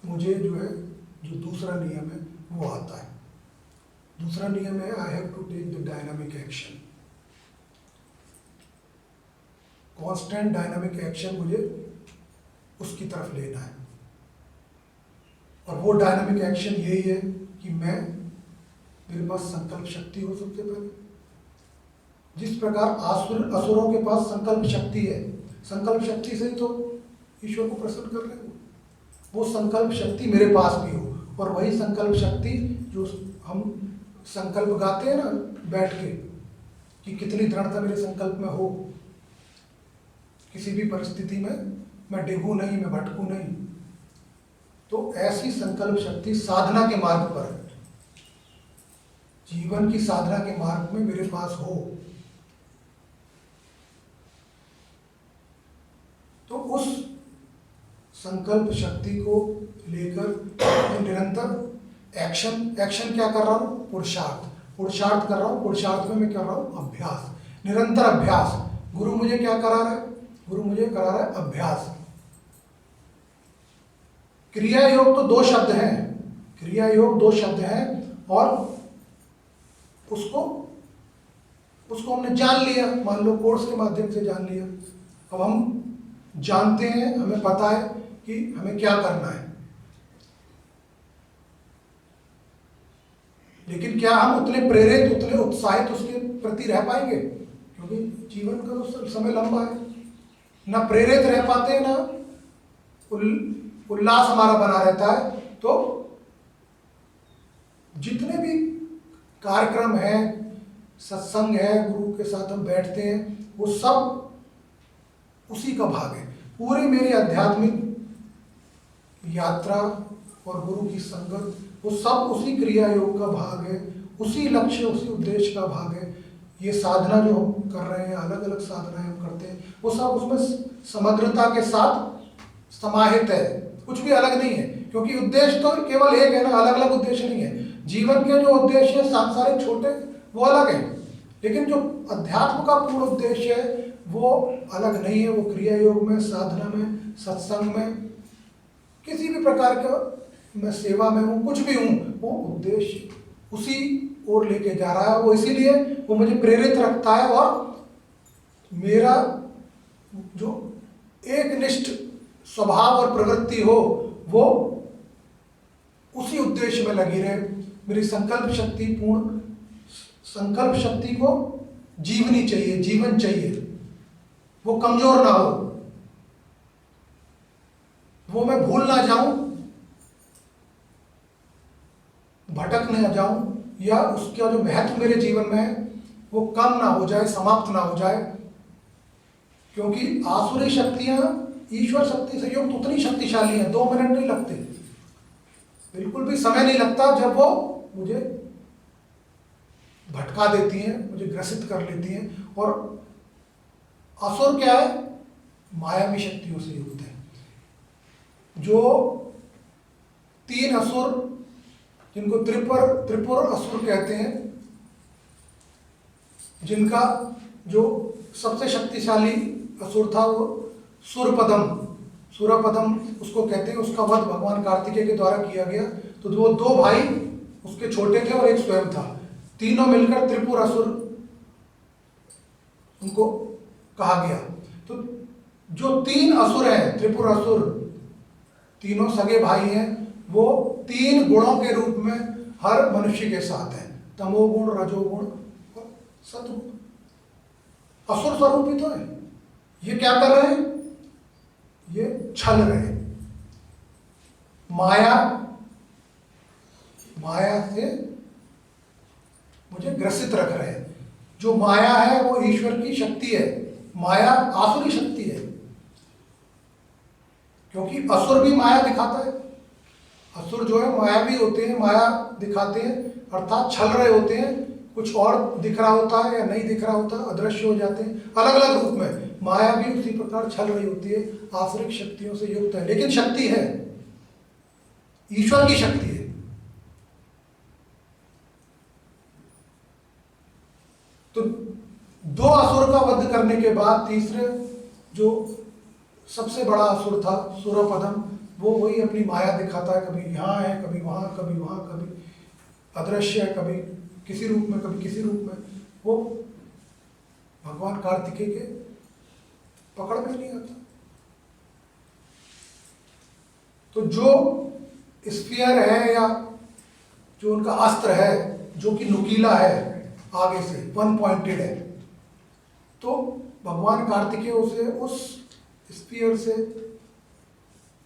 मुझे जो है, जो दूसरा नियम है वो आता है। दूसरा नियम है I have to take the dynamic action. Constant dynamic action मुझे उसकी तरफ लेना है। और वो डायनामिक एक्शन यही है कि मेरे पास संकल्प शक्ति हो। सबसे पहले जिस प्रकार असुरों के पास संकल्प शक्ति है, संकल्प शक्ति से ही तो ईश्वर को प्रसन्न कर रहे हो, वो संकल्प शक्ति मेरे पास भी हो। और वही संकल्प शक्ति जो हम संकल्प गाते हैं ना बैठ के, कि कितनी दृढ़ता मेरे संकल्प में हो, किसी भी परिस्थिति में मैं डिगूं नहीं, मैं भटकूं नहीं। तो ऐसी संकल्प शक्ति साधना के मार्ग पर, जीवन की साधना के मार्ग में मेरे पास हो, तो उस संकल्प शक्ति को लेकर मैं निरंतर एक्शन क्या कर रहा हूँ? पुरुषार्थ कर रहा हूँ। पुरुषार्थ में मैं कर रहा हूँ अभ्यास, निरंतर अभ्यास। गुरु मुझे क्या करा रहा है? गुरु मुझे करा रहा है अभ्यास। क्रिया योग तो दो शब्द हैं, क्रिया योग दो शब्द हैं, और उसको हमने जान लिया, मान लो कोर्स के माध्यम से जान लिया। अब हम जानते हैं, हमें पता है कि हमें क्या करना है, लेकिन क्या हम उतने प्रेरित, उतने उत्साहित उसके प्रति रह पाएंगे? क्योंकि जीवन का तो समय लंबा है, ना प्रेरित रह पाते, ना उल्लास हमारा बना रहता है। तो जितने भी कार्यक्रम है, सत्संग है, गुरु के साथ हम बैठते हैं, वो सब उसी का भाग है। पूरी मेरी आध्यात्मिक यात्रा और गुरु की संगत, वो सब उसी क्रिया योग का भाग है, उसी लक्ष्य, उसी उद्देश्य का भाग है। ये साधना जो हम कर रहे हैं, अलग अलग साधनाएं हम करते हैं, वो सब उसमें समग्रता के साथ समाहित है, कुछ भी अलग नहीं है। क्योंकि उद्देश्य तो केवल एक है ना, अलग अलग उद्देश्य नहीं है। जीवन के जो उद्देश्य है सांसारिक छोटे वो अलग है, लेकिन जो अध्यात्म का पूर्ण उद्देश्य है वो अलग नहीं है। वो क्रिया योग में, साधना में, सत्संग में, किसी भी प्रकार का मैं सेवा में हूँ, कुछ भी हूँ, वो उद्देश्य उसी ओर लेके जा रहा है। वो इसीलिए वो मुझे प्रेरित रखता है और मेरा जो एक निष्ठ स्वभाव और प्रवृत्ति हो वो उसी उद्देश्य में लगी रहे। मेरी संकल्प शक्ति को जीवनी चाहिए, जीवन चाहिए, वो कमजोर ना हो, वो मैं भूल ना जाऊं, भटक ना जाऊं, या उसका जो महत्व मेरे जीवन में है वो कम ना हो जाए, समाप्त ना हो जाए। क्योंकि आसुरी शक्तियां ईश्वर शक्ति से युक्त उतनी शक्तिशाली हैं, 2 मिनट नहीं लगते, बिल्कुल भी समय नहीं लगता जब वो मुझे भटका देती हैं, मुझे ग्रसित कर लेती हैं। और असुर क्या है? मायावी शक्तियों से युक्त है। जो 3 असुर, जिनको त्रिपुर असुर कहते हैं, जिनका जो सबसे शक्तिशाली असुर था वो सुरपदम उसको कहते हैं, उसका वध भगवान कार्तिकेय के द्वारा किया गया। तो वो 2 भाई उसके छोटे थे और एक स्वयं था, तीनों मिलकर त्रिपुर असुर उनको कहा गया। तो जो 3 असुर हैं, त्रिपुर असुर, तीनों सगे भाई हैं, वो 3 गुणों के रूप में हर मनुष्य के साथ है, तमोगुण, रजोगुण और सतगुण। असुर स्वरूप ही तो है। ये क्या कर रहे हैं? ये छल रहे हैं, माया से मुझे ग्रसित रख रहे हैं। जो माया है वो ईश्वर की शक्ति है, माया आसुरी शक्ति है। क्योंकि असुर भी माया दिखाता है, असुर जो है मायावी होते हैं, माया दिखाते हैं, अर्थात छल रहे होते हैं। कुछ और दिख रहा होता है या नहीं दिख रहा होता, अदृश्य हो जाते हैं अलग अलग रूप में। माया भी उसी प्रकार छल रही होती है, आसुरिक शक्तियों से युक्त है, लेकिन शक्ति है, ईश्वर की शक्ति है। तो 2 असुर का वध करने के बाद तीसरे जो सबसे बड़ा असुर था सुरपदम, वो वही अपनी माया दिखाता है, कभी यहाँ है, कभी वहाँ, कभी वहाँ, कभी अदृश्य है, कभी किसी रूप में, कभी किसी रूप में। वो भगवान कार्तिकेय के पकड़ में नहीं आता। तो जो स्फीयर है या जो उनका अस्त्र है, जो कि नुकीला है, आगे से 1 पॉइंटेड है, तो भगवान कार्तिकेय उसे उस स्फीयर से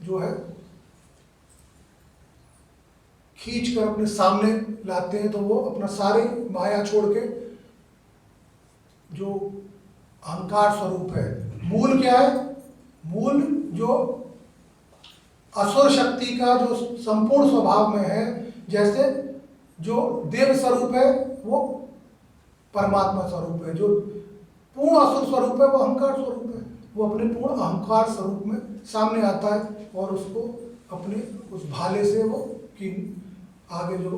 जो है खींच कर अपने सामने लाते हैं। तो वो अपना सारी माया छोड़ के, जो अहंकार स्वरूप है, मूल क्या है? मूल जो असुर शक्ति का जो संपूर्ण स्वभाव में है, जैसे जो देव स्वरूप है वो परमात्मा स्वरूप है, जो पूर्ण असुर स्वरूप है वो अहंकार स्वरूप है। वो अपने पूर्ण अहंकार स्वरूप में सामने आता है और उसको अपने उस भाले से वो कि आगे जो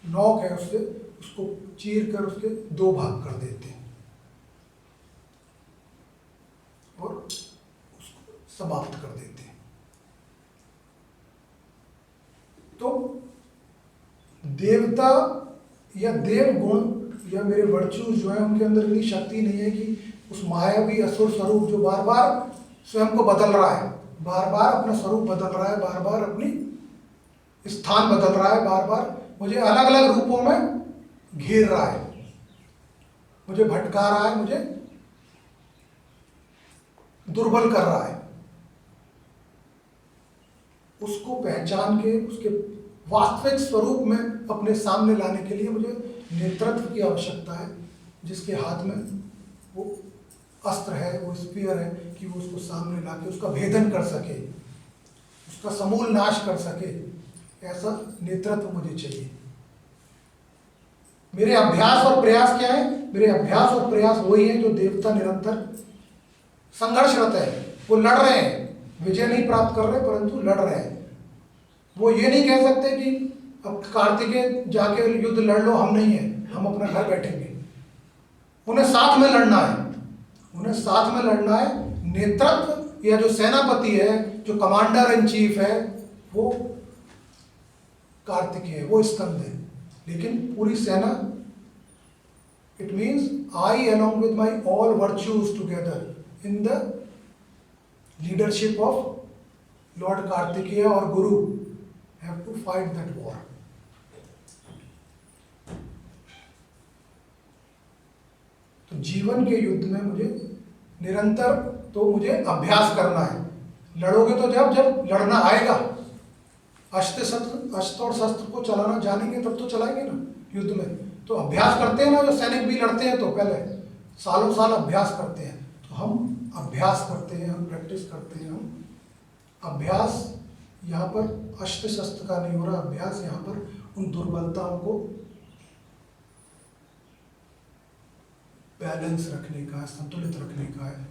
नोक है उससे उसको चीर कर उसके 2 भाग कर देते हैं और उसको समाप्त कर देते हैं। तो देवता या देव गुण या मेरे वर्च्यूज जो है, उनके अंदर इतनी शक्ति नहीं है कि उस मायावी असुर स्वरूप जो बार बार स्वयं को बदल रहा है, बार बार अपना स्वरूप बदल रहा है, बार बार अपनी स्थान बदल रहा है, बार बार मुझे अलग अलग रूपों में घेर रहा है, मुझे भटका रहा है, मुझे दुर्बल कर रहा है। उसको पहचान के उसके वास्तविक स्वरूप में अपने सामने लाने के लिए मुझे नेतृत्व की आवश्यकता है, जिसके हाथ में वो अस्त्र है, वो स्पीयर है, कि वो उसको सामने लाके उसका भेदन कर सके, उसका समूल नाश कर सके। ऐसा नेतृत्व मुझे चाहिए। मेरे अभ्यास और प्रयास क्या है? मेरे अभ्यास और प्रयास वही है जो देवता निरंतर संघर्षरत है, वो लड़ रहे हैं, विजय नहीं प्राप्त कर रहे परंतु लड़ रहे हैं। वो ये नहीं कह सकते कि अब कार्तिकेय जाके युद्ध लड़ लो, हम नहीं है, हम अपना घर बैठेंगे। उन्हें साथ में लड़ना है, उन्हें साथ में लड़ना है। नेतृत्व या जो सेनापति है, जो कमांडर इन चीफ है, वो कार्तिकेय है, वो स्कंद है। लेकिन पूरी सेना, it means I along with my all virtues together in the leadership of Lord Kartikeya और guru have to fight that war. तो जीवन के युद्ध में मुझे निरंतर तो मुझे अभ्यास करना है। लड़ोगे तो जब लड़ना आएगा, अस्त्र और शस्त्र को चलाना जानेंगे तब तो चलाएंगे ना युद्ध में। तो अभ्यास करते हैं ना, जो सैनिक भी लड़ते हैं तो पहले सालों साल अभ्यास करते हैं। तो हम अभ्यास करते हैं, हम प्रैक्टिस करते हैं। हम अभ्यास यहाँ पर अस्त्र शस्त्र का नहीं हो रहा, अभ्यास यहाँ पर उन दुर्बलताओं को बैलेंस रखने का, संतुलित रखने का है,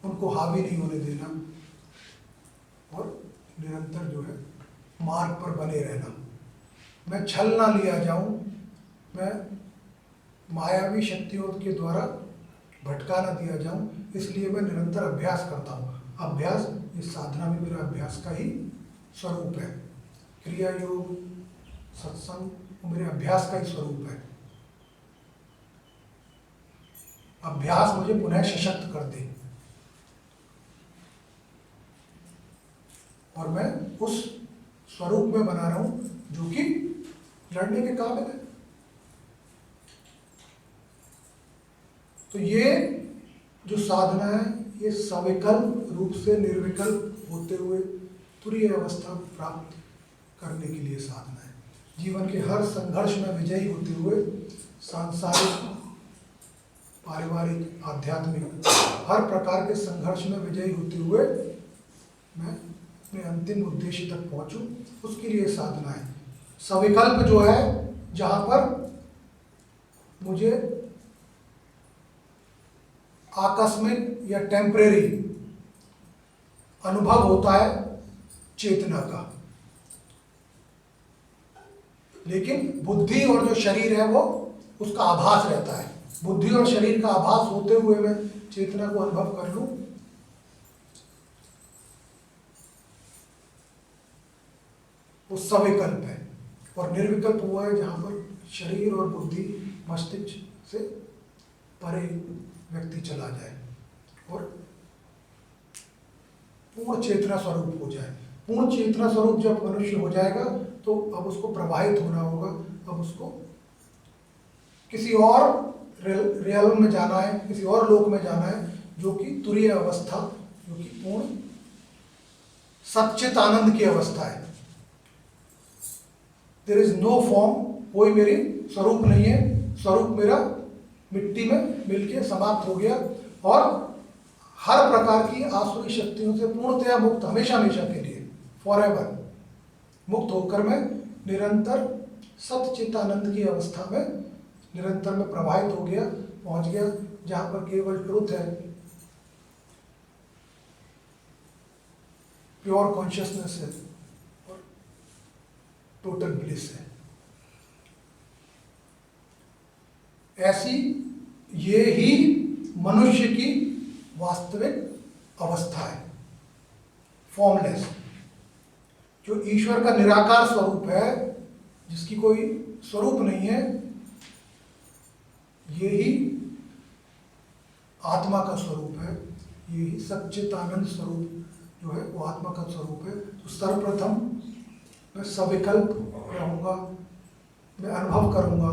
उनको हावी नहीं होने देना और निरंतर जो है मार्ग पर बने रहना। मैं छल ना लिया जाऊं, मैं मायावी शक्तियों के द्वारा भटका ना दिया जाऊं, इसलिए मैं निरंतर अभ्यास करता हूं। अभ्यास, ये साधना भी मेरा अभ्यास का ही स्वरूप है। क्रिया योग, सत्संग मेरे अभ्यास का ही स्वरूप है। अभ्यास मुझे पुनः सशक्त कर दे और मैं उस स्वरूप में बना रहा हूं जो कि लड़ने के काबिल है। तो ये जो साधना है, ये सविकल्प रूप से निर्विकल्प होते हुए तुरीय अवस्था प्राप्त करने के लिए साधना है। जीवन के हर संघर्ष में विजयी होते हुए, सांसारिक, पारिवारिक, आध्यात्मिक हर प्रकार के संघर्ष में विजयी होते हुए मैं अपने अंतिम उद्देश्य तक पहुंचूं, उसके लिए साधना है। सविकल्प जो है, जहां पर मुझे आकस्मिक या टेम्परेरी अनुभव होता है चेतना का, लेकिन बुद्धि और जो शरीर है वो उसका आभास रहता है। बुद्धि और शरीर का आभास होते हुए मैं चेतना को अनुभव कर लूं, वो सविकल्प है। और निर्विकल्प हुआ है जहां पर शरीर और बुद्धि मस्तिष्क से परे व्यक्ति चला जाए और पूर्ण चेतना स्वरूप हो जाए। पूर्ण चेतना स्वरूप जब मनुष्य हो जाएगा तो अब उसको प्रवाहित होना होगा, अब उसको किसी और रियल्म में जाना है, किसी और लोक में जाना है, जो कि तुरीय अवस्था, जो कि पूर्ण सच्चित आनंद की अवस्था है। देयर इज नो फॉर्म, कोई मेरी स्वरूप नहीं है, स्वरूप मेरा मिट्टी में मिलके समाप्त हो गया और हर प्रकार की आसुरी शक्तियों से पूर्णतया मुक्त, हमेशा हमेशा के लिए, फॉरएवर मुक्त होकर मैं निरंतर सच्चिदानंद की अवस्था में निरंतर में प्रवाहित हो गया, पहुंच गया, जहां पर केवल ट्रुथ है, प्योर कॉन्शियसनेस है और टोटल ब्लिस है। ऐसी ये ही मनुष्य की वास्तविक अवस्था है, फॉर्मलेस, जो ईश्वर का निराकार स्वरूप है, जिसकी कोई स्वरूप नहीं है। ये ही आत्मा का स्वरूप है, ये ही सच्चित आनंद स्वरूप जो है वो आत्मा का स्वरूप है। तो सर्वप्रथम मैं सविकल्प रहूँगा, मैं अनुभव करूँगा।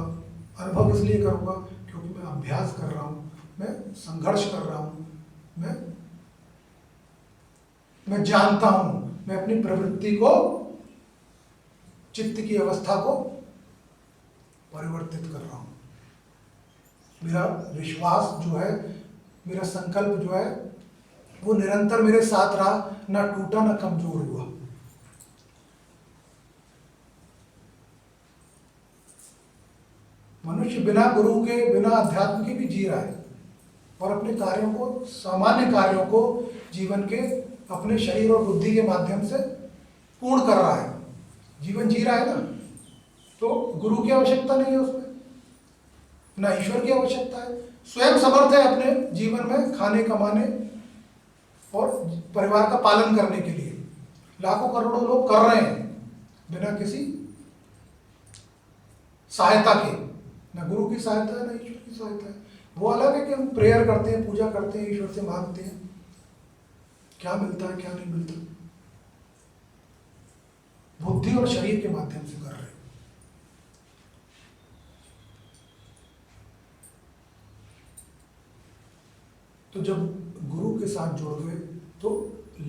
अनुभव इसलिए करूँगा क्योंकि मैं अभ्यास कर रहा हूँ, मैं संघर्ष कर रहा हूँ, मैं जानता हूँ, मैं अपनी प्रवृत्ति को, चित्त की अवस्था को परिवर्तित कर रहा हूँ। मेरा विश्वास जो है, मेरा संकल्प जो है, वो निरंतर मेरे साथ रहा, ना टूटा ना कमजोर हुआ। मनुष्य बिना गुरु के, बिना अध्यात्म के भी जी रहा है और अपने कार्यों को, सामान्य कार्यों को जीवन के अपने शरीर और बुद्धि के माध्यम से पूर्ण कर रहा है, जीवन जी रहा है ना। तो गुरु की आवश्यकता नहीं है उसमें, ना ईश्वर की आवश्यकता है। स्वयं समर्थ है अपने जीवन में खाने, कमाने और परिवार का पालन करने के लिए। लाखों करोड़ों लोग कर रहे हैं बिना किसी सहायता के, ना गुरु की सहायता है ना ईश्वर की सहायता है। वो अलग है कि हम प्रेयर करते हैं, पूजा करते हैं, ईश्वर से मांगते हैं, क्या मिलता है क्या नहीं मिलता, बुद्धि और शरीर के माध्यम से कर रहे हैं। तो जब गुरु के साथ जुड़ गए तो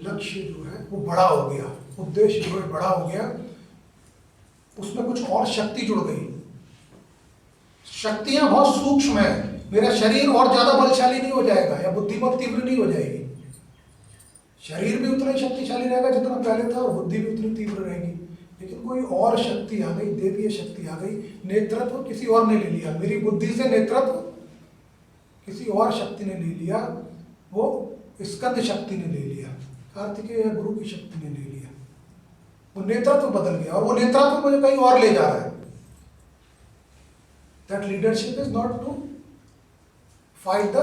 लक्ष्य जो है वो बड़ा हो गया, उद्देश्य जो है बड़ा हो गया, उसमें कुछ और शक्ति जुड़ गई। शक्तियां बहुत सूक्ष्म है। मेरा शरीर और ज्यादा बलशाली नहीं हो जाएगा या बुद्धि बहुत तीव्र नहीं हो जाएगी। शरीर भी उतना ही शक्तिशाली रहेगा जितना पहले था और बुद्धि भी उतनी तीव्र रहेगी, लेकिन कोई और शक्ति आ गई, देवीय शक्ति आ गई। नेतृत्व किसी और ने ले लिया, मेरी बुद्धि से नेतृत्व किसी और शक्ति ने ले लिया, वो स्कंद शक्ति ने ले लिया, कार्तिकेय या गुरु की शक्ति ने ले लिया। वो नेतृत्व बदल गया और वो नेतृत्व मुझे कहीं और ले जा रहा है। That leadership is not to fight the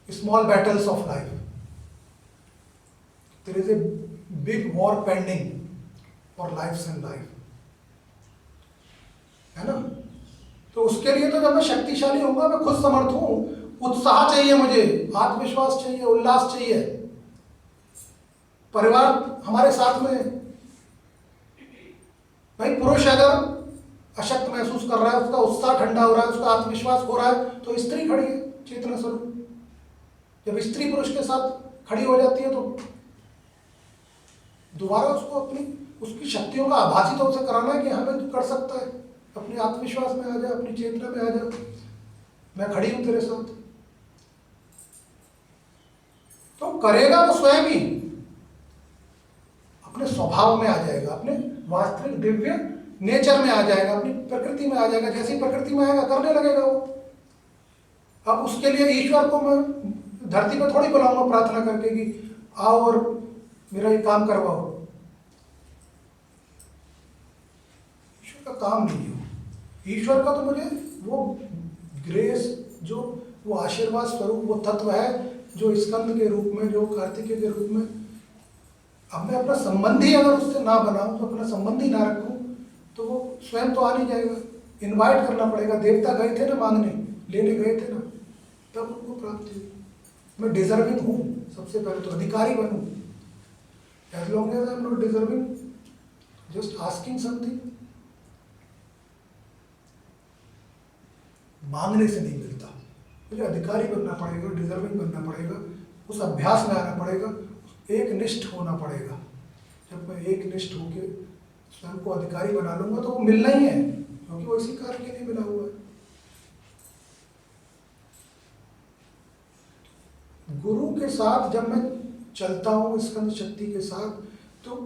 small battles of life. There is a big war pending for lives and life, है ना। तो उसके लिए तो जब मैं शक्तिशाली होऊंगा, मैं खुद समर्थ हूं, उत्साह चाहिए मुझे, आत्मविश्वास चाहिए, उल्लास चाहिए, परिवार हमारे साथ में। भाई पुरुष अगर अशक्त महसूस कर रहा है, उसका उत्साह ठंडा हो रहा है, उसका आत्मविश्वास हो रहा है, तो स्त्री खड़ी है चेतना स्वरूप। जब स्त्री पुरुष के साथ खड़ी हो जाती है तो दोबारा उसको अपनी उसकी शक्तियों का आभासी तो उसे कराना है कि हमें तू कर सकता है, अपने आत्मविश्वास में आ जा, अपनी चेतना में आ जा, मैं खड़ी हूं तेरे साथ। तो करेगा वो स्वयं ही, अपने स्वभाव में आ जाएगा, अपने वास्तविक दिव्य नेचर में आ जाएगा, अपनी प्रकृति में आ जाएगा। जैसी प्रकृति में आएगा करने लगेगा वो। अब उसके लिए ईश्वर को मैं धरती पर थोड़ी बुलाऊंगा प्रार्थना करके कि आओ और मेरा ये काम करवाओ। ईश्वर का काम नहीं है। ईश्वर का तो मुझे वो ग्रेस, जो वो आशीर्वाद स्वरूप, वो तत्व है जो स्कंद के रूप में, जो कार्तिकेय के रूप में, अब मैं अपना संबंधी अगर उससे ना बनाऊं, तो अपना संबंधी ना रखूं, तो वो स्वयं तो आ नहीं जाएगा। इनवाइट करना पड़ेगा। देवता गए थे ना मांगने, लेने गए थे ना, तब उनको प्राप्ति हुई। मैं डिजर्विंग हूँ, सबसे पहले तो अधिकारी बनूं। As long as I am not deserving, just asking something, मांगने से नहीं मिलता। मुझे अधिकारी बनना पड़ेगा, डिजर्विंग बनना पड़ेगा, उस अभ्यास में आना पड़ेगा, एक निष्ठ होना पड़ेगा। जब मैं एक निष्ठ होके स्वयं को अधिकारी बना लूंगा तो वो मिलना ही है, क्योंकि वो इसी कार्य के लिए मिला हुआ है। गुरु के साथ जब मैं चलता हूं, स्कंद शक्ति के साथ, तो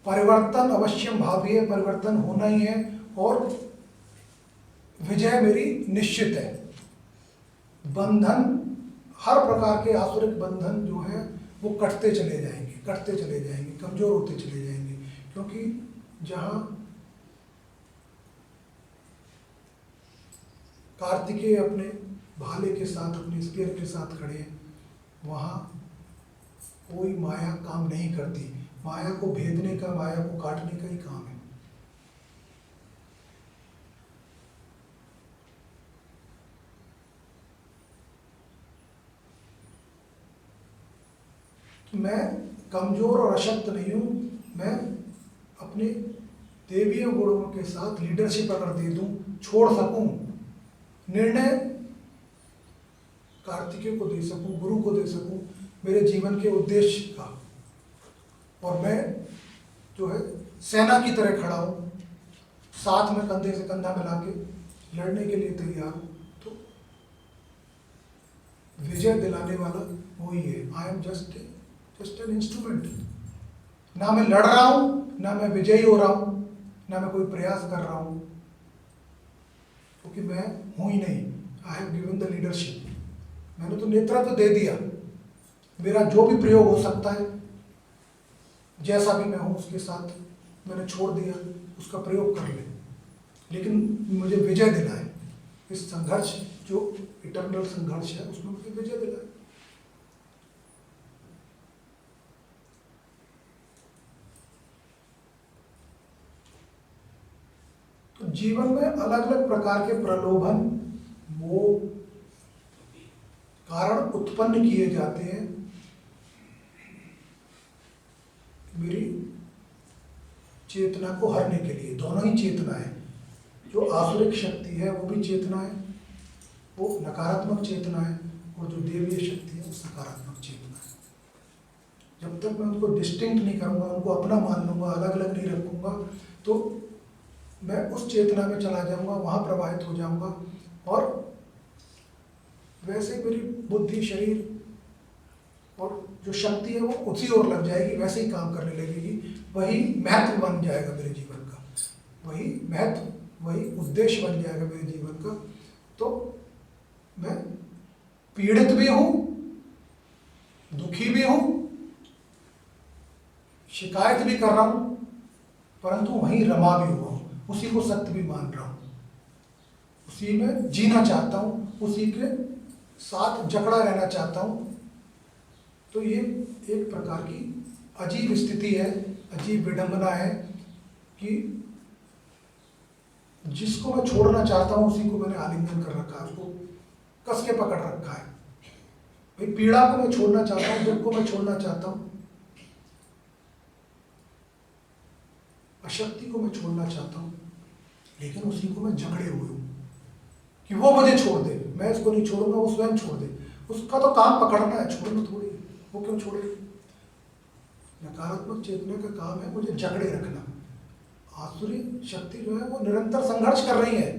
परिवर्तन अवश्यम भावी है, परिवर्तन होना ही है और विजय मेरी निश्चित है। बंधन, हर प्रकार के आसुरिक बंधन जो है वो कटते चले जाएंगे, कटते चले जाएंगे, कमजोर होते चले जाएंगे, क्योंकि जहां कार्तिकेय अपने भाले के साथ, अपने स्पीयर के साथ खड़े हैं, वहां कोई माया काम नहीं करती। माया को भेदने का, माया को काटने का ही काम है। मैं कमजोर और अशक्त नहीं हूं। मैं अपने देवीय गुणों के साथ लीडरशिप अगर दे दूं, छोड़ सकूं, निर्णय कार्तिकेय को दे सकूं, गुरु को दे सकूं, मेरे जीवन के उद्देश्य का, और मैं जो है सेना की तरह खड़ा हूं, साथ में कंधे से कंधा मिला के लड़ने के लिए तैयार हूं, तो विजय दिलाने वाला वही है। I am just an instrument. ना मैं लड़ रहा हूं, ना मैं विजयी हो रहा हूं, ना मैं कोई प्रयास कर रहा हूँ, क्योंकि मैं हूँ ही नहीं। I have given the leadership, मैंने तो नेतृत्व दे दिया। मेरा जो भी प्रयोग हो सकता है, जैसा भी मैं हूँ उसके साथ मैंने छोड़ दिया, उसका प्रयोग कर ले, लेकिन मुझे विजय दिलाए। इस संघर्ष जो इटर्नल संघर्ष है उसमें मुझे विजय दिलाए। तो जीवन में अलग अलग प्रकार के प्रलोभन, मोह, कारण उत्पन्न किए जाते हैं मेरी चेतना को हरने के लिए। दोनों ही चेतना है, जो आसुरिक शक्ति है वो भी चेतना है, वो नकारात्मक चेतना है, और जो देवीय शक्ति है वो सकारात्मक चेतना है। जब तक मैं उनको डिस्टिंक्ट नहीं करूँगा, उनको अपना मान लूँगा, अलग अलग नहीं रखूँगा, तो मैं उस चेतना में चला जाऊँगा, वहाँ प्रवाहित हो जाऊँगा, और वैसे मेरी बुद्धि, शरीर और जो शक्ति है वो उसी ओर लग जाएगी, वैसे ही काम करने लगेगी। वही महत्व बन जाएगा मेरे जीवन का, वही महत्व, वही उद्देश्य बन जाएगा मेरे जीवन का। तो मैं पीड़ित भी हूँ, दुखी भी हूँ, शिकायत भी कर रहा हूँ, परंतु वहीं रमा भी हुआ हूँ, उसी को सत्य भी मान रहा हूँ, उसी में जीना चाहता हूँ, उसी के साथ जकड़ा रहना चाहता हूँ। तो ये एक प्रकार की अजीब स्थिति है, अजीब विडंबना है कि जिसको मैं छोड़ना चाहता हूँ उसी को मैंने आलिंगन कर रखा है, उसको कस के पकड़ रखा है। भाई पीड़ा को मैं छोड़ना चाहता हूँ, दुख को मैं छोड़ना चाहता हूँ, अशक्ति को मैं छोड़ना चाहता हूँ, लेकिन उसी को मैं जकड़े हुए हूँ कि वो मुझे छोड़ दे। मैं इसको नहीं छोड़ूंगा, वो स्वयं छोड़ दे। उसका तो काम पकड़ना है, छोड़ना थोड़ी। वो क्यों छोड़े? नकारात्मक चेतना का काम है मुझे जकड़े रखना। आसुरी शक्ति जो है वो निरंतर संघर्ष कर रही है,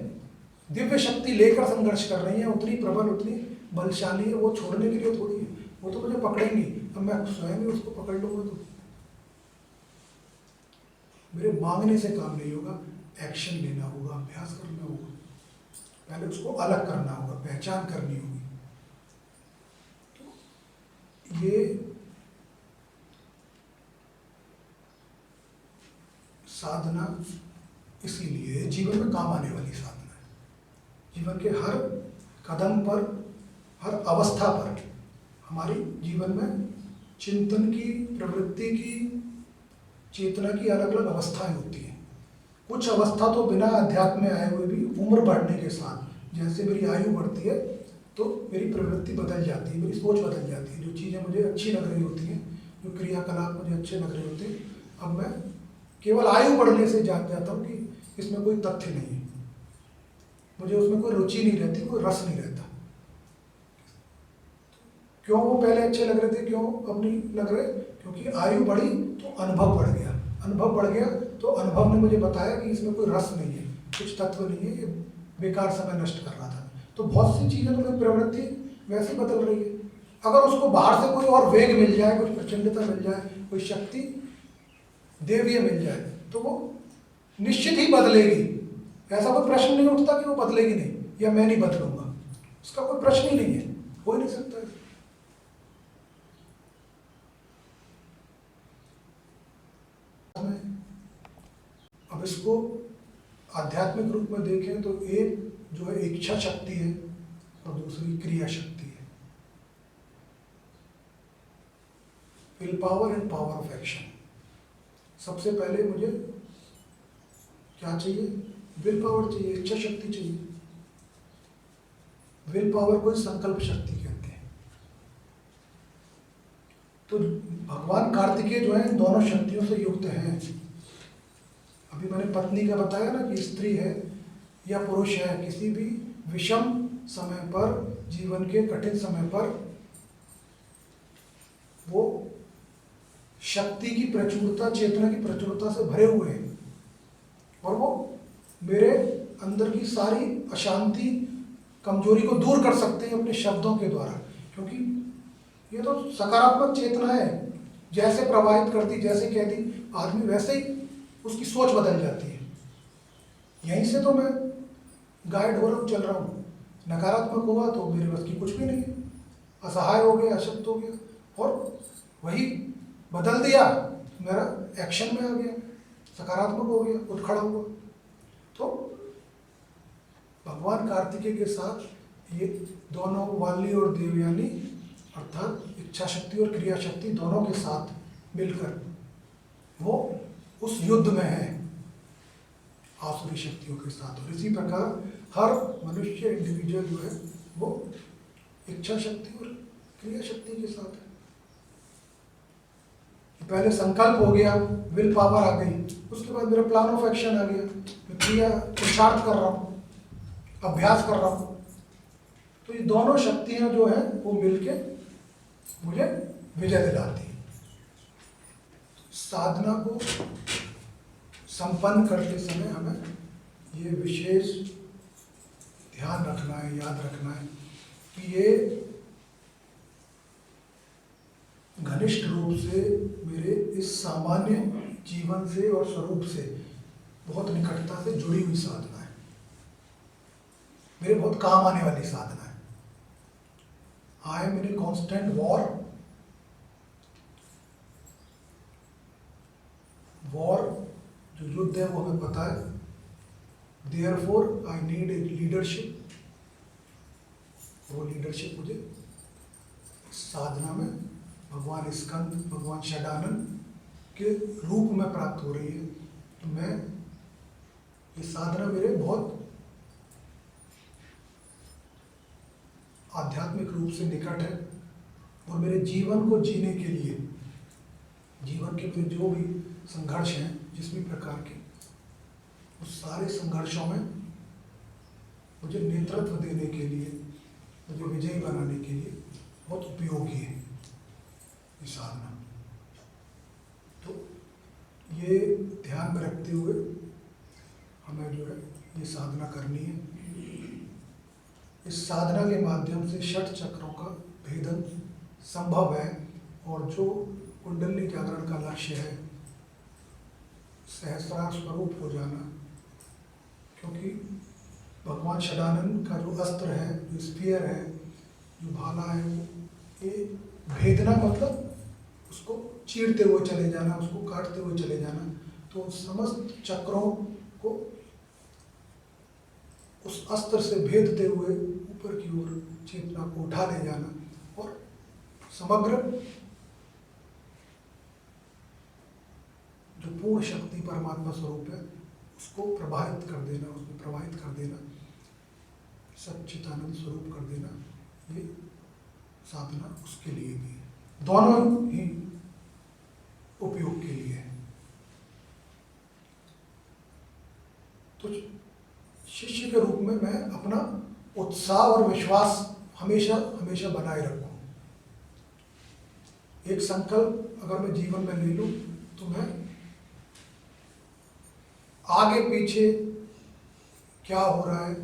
दिव्य शक्ति लेकर संघर्ष कर रही है, उतनी प्रबल, उतनी बलशाली है, वो छोड़ने के लिए थोड़ी है। वो तो मुझे पकड़ेंगी, अब मैं स्वयं ही उसको पकड़ लूंगा तो मेरे मांगने से काम नहीं होगा, एक्शन लेना होगा, अभ्यास करना होगा, पहले उसको अलग करना होगा, पहचान करनी होगी। तो ये साधना इसीलिए जीवन में काम आने वाली साधना है। जीवन के हर कदम पर, हर अवस्था पर हमारी जीवन में चिंतन की, प्रवृत्ति की, चेतना की अलग अलग अवस्थाएं होती हैं। कुछ अवस्था तो बिना अध्यात्म में आए हुए भी उम्र बढ़ने के साथ, जैसे मेरी आयु बढ़ती है तो मेरी प्रवृत्ति बदल जाती है, मेरी सोच बदल जाती है। जो चीज़ें मुझे अच्छी लग रही होती हैं, जो क्रियाकलाप मुझे अच्छे लग रहे होते हैं, अब मैं केवल आयु बढ़ने से जान जाता हूँ कि इसमें कोई तथ्य नहीं है, मुझे उसमें कोई रुचि नहीं रहती, कोई रस नहीं रहता। क्यों वो पहले अच्छे लग रहे थे, क्यों अब नहीं लग रहे? क्योंकि आयु बढ़ी तो अनुभव बढ़ गया, अनुभव बढ़ गया तो अनुभव ने मुझे बताया कि इसमें कोई रस नहीं है, कुछ तत्व नहीं है, ये बेकार समय नष्ट कर रहा था। तो बहुत सी चीज़ें तो मेरी प्रवृत्ति वैसे बदल रही है। अगर उसको बाहर से कोई और वेग मिल जाए, कुछ प्रचंडता मिल जाए, कोई शक्ति देवीय मिल जाए, तो वो निश्चित ही बदलेगी। ऐसा कोई प्रश्न नहीं उठता कि वो बदलेगी नहीं या मैं नहीं बदलूंगा, उसका कोई प्रश्न ही नहीं है, हो ही नहीं सकता है। अब इसको आध्यात्मिक रूप में देखें तो एक जो है इच्छा शक्ति है और दूसरी क्रिया शक्ति है। Will power and power of action. सबसे पहले मुझे क्या चाहिए? विल पावर चाहिए, इच्छा शक्ति चाहिए। विल पावर को संकल्प शक्ति कहते हैं। तो भगवान कार्तिकेय जो है इन दोनों शक्तियों से युक्त हैं। अभी मैंने पत्नी का बताया ना कि स्त्री है या पुरुष है, किसी भी विषम समय पर, जीवन के कठिन समय पर वो शक्ति की प्रचुरता, चेतना की प्रचुरता से भरे हुए हैं और वो मेरे अंदर की सारी अशांति, कमजोरी को दूर कर सकते हैं अपने शब्दों के द्वारा। क्योंकि ये तो सकारात्मक चेतना है, जैसे प्रवाहित करती, जैसे कहती आदमी वैसे ही उसकी सोच बदल जाती है। यहीं से तो मैं गाइड हो रहा हूँ, चल रहा हूँ। नकारात्मक हुआ तो मेरे बस की कुछ भी नहीं है, असहाय हो गया, अशक्त हो गया, और वही बदल दिया, मेरा एक्शन में आ गया, सकारात्मक हो गया, उठ खड़ा हुआ। तो भगवान कार्तिकेय के साथ ये दोनों वाली और देवयानी अर्थात इच्छा शक्ति और क्रिया शक्ति दोनों के साथ मिलकर वो उस युद्ध में है आसुरी शक्तियों के साथ। और इसी प्रकार हर मनुष्य इंडिविजुअल जो है वो इच्छा शक्ति और क्रिया शक्ति के साथ है। पहले संकल्प हो गया, विल पावर आ गई, उसके बाद मेरा प्लान ऑफ एक्शन आ गया, मैं क्रिया पुरुषार्थ कर रहा हूँ, अभ्यास कर रहा हूँ। तो ये दोनों शक्तियां जो है वो मिलके मुझे विजय दिलाती है। साधना को संपन्न करते समय हमें ये विशेष ध्यान रखना है, याद रखना है कि ये घनिष्ठ रूप से मेरे इस सामान्य जीवन से और स्वरूप से बहुत निकटता से जुड़ी हुई साधना है, मेरे बहुत काम आने वाली साधना है। I am in a constant war, जो युद्ध है वो हमें पता है। Therefore I need a leadership, वो लीडरशिप मुझे साधना में भगवान स्कंद, भगवान षडानंद के रूप में प्राप्त हो रही है। तो मैं ये साधना मेरे बहुत आध्यात्मिक रूप से निकट है और मेरे जीवन को जीने के लिए, जीवन के मेरे जो भी संघर्ष हैं जिस भी प्रकार के, उस सारे संघर्षों में मुझे नेतृत्व देने के लिए, मुझे विजयी बनाने के लिए बहुत उपयोगी है ये साधना। तो ये ध्यान में रखते हुए हमें जो है ये साधना करनी है। इस साधना के माध्यम से षट चक्रों का भेदन संभव है और जो कुंडली जागरण का लक्ष्य है, सहस्रार स्वरूप हो जाना, क्योंकि भगवान षडानंद का जो अस्त्र है, जो स्फीयर है, जो भाला है, वो ये भेदना मतलब उसको चीरते हुए चले जाना, उसको काटते हुए चले जाना। तो समस्त चक्रों को उस अस्त्र से भेदते हुए ऊपर की ओर चेतना को उठा ले जाना और समग्र जो पूर्ण शक्ति परमात्मा स्वरूप है उसको प्रभावित कर देना, उसमें प्रवाहित कर देना, सच्चिदानंद स्वरूप कर देना। ये साधना उसके लिए भी है, दोनों ही उपयोग के लिए है। तो शिष्य के रूप में मैं अपना उत्साह और विश्वास हमेशा हमेशा बनाए रखूं। एक संकल्प अगर मैं जीवन में ले लूं तो मैं आगे पीछे क्या हो रहा है,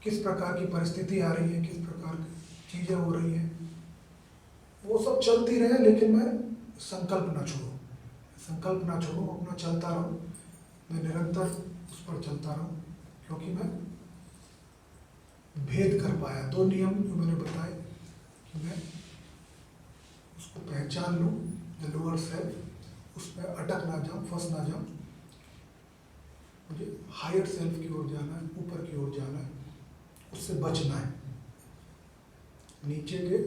किस प्रकार की परिस्थिति आ रही है, किस प्रकार की चीजें हो रही हैं, वो सब चलती रहे, लेकिन मैं संकल्प ना छोड़ूं, अपना चलता रहूं, मैं निरंतर उस पर चलता रहूं, क्योंकि मैं भेद कर पाया। दो नियम जो मैंने बताए कि मैं उसको पहचान लूं, द लोअर सेल्फ, उस पर अटक ना जाऊं, फंस ना जाऊं, मुझे हायर सेल्फ की ओर जाना है, ऊपर की ओर जाना है, उससे बचना है। नीचे के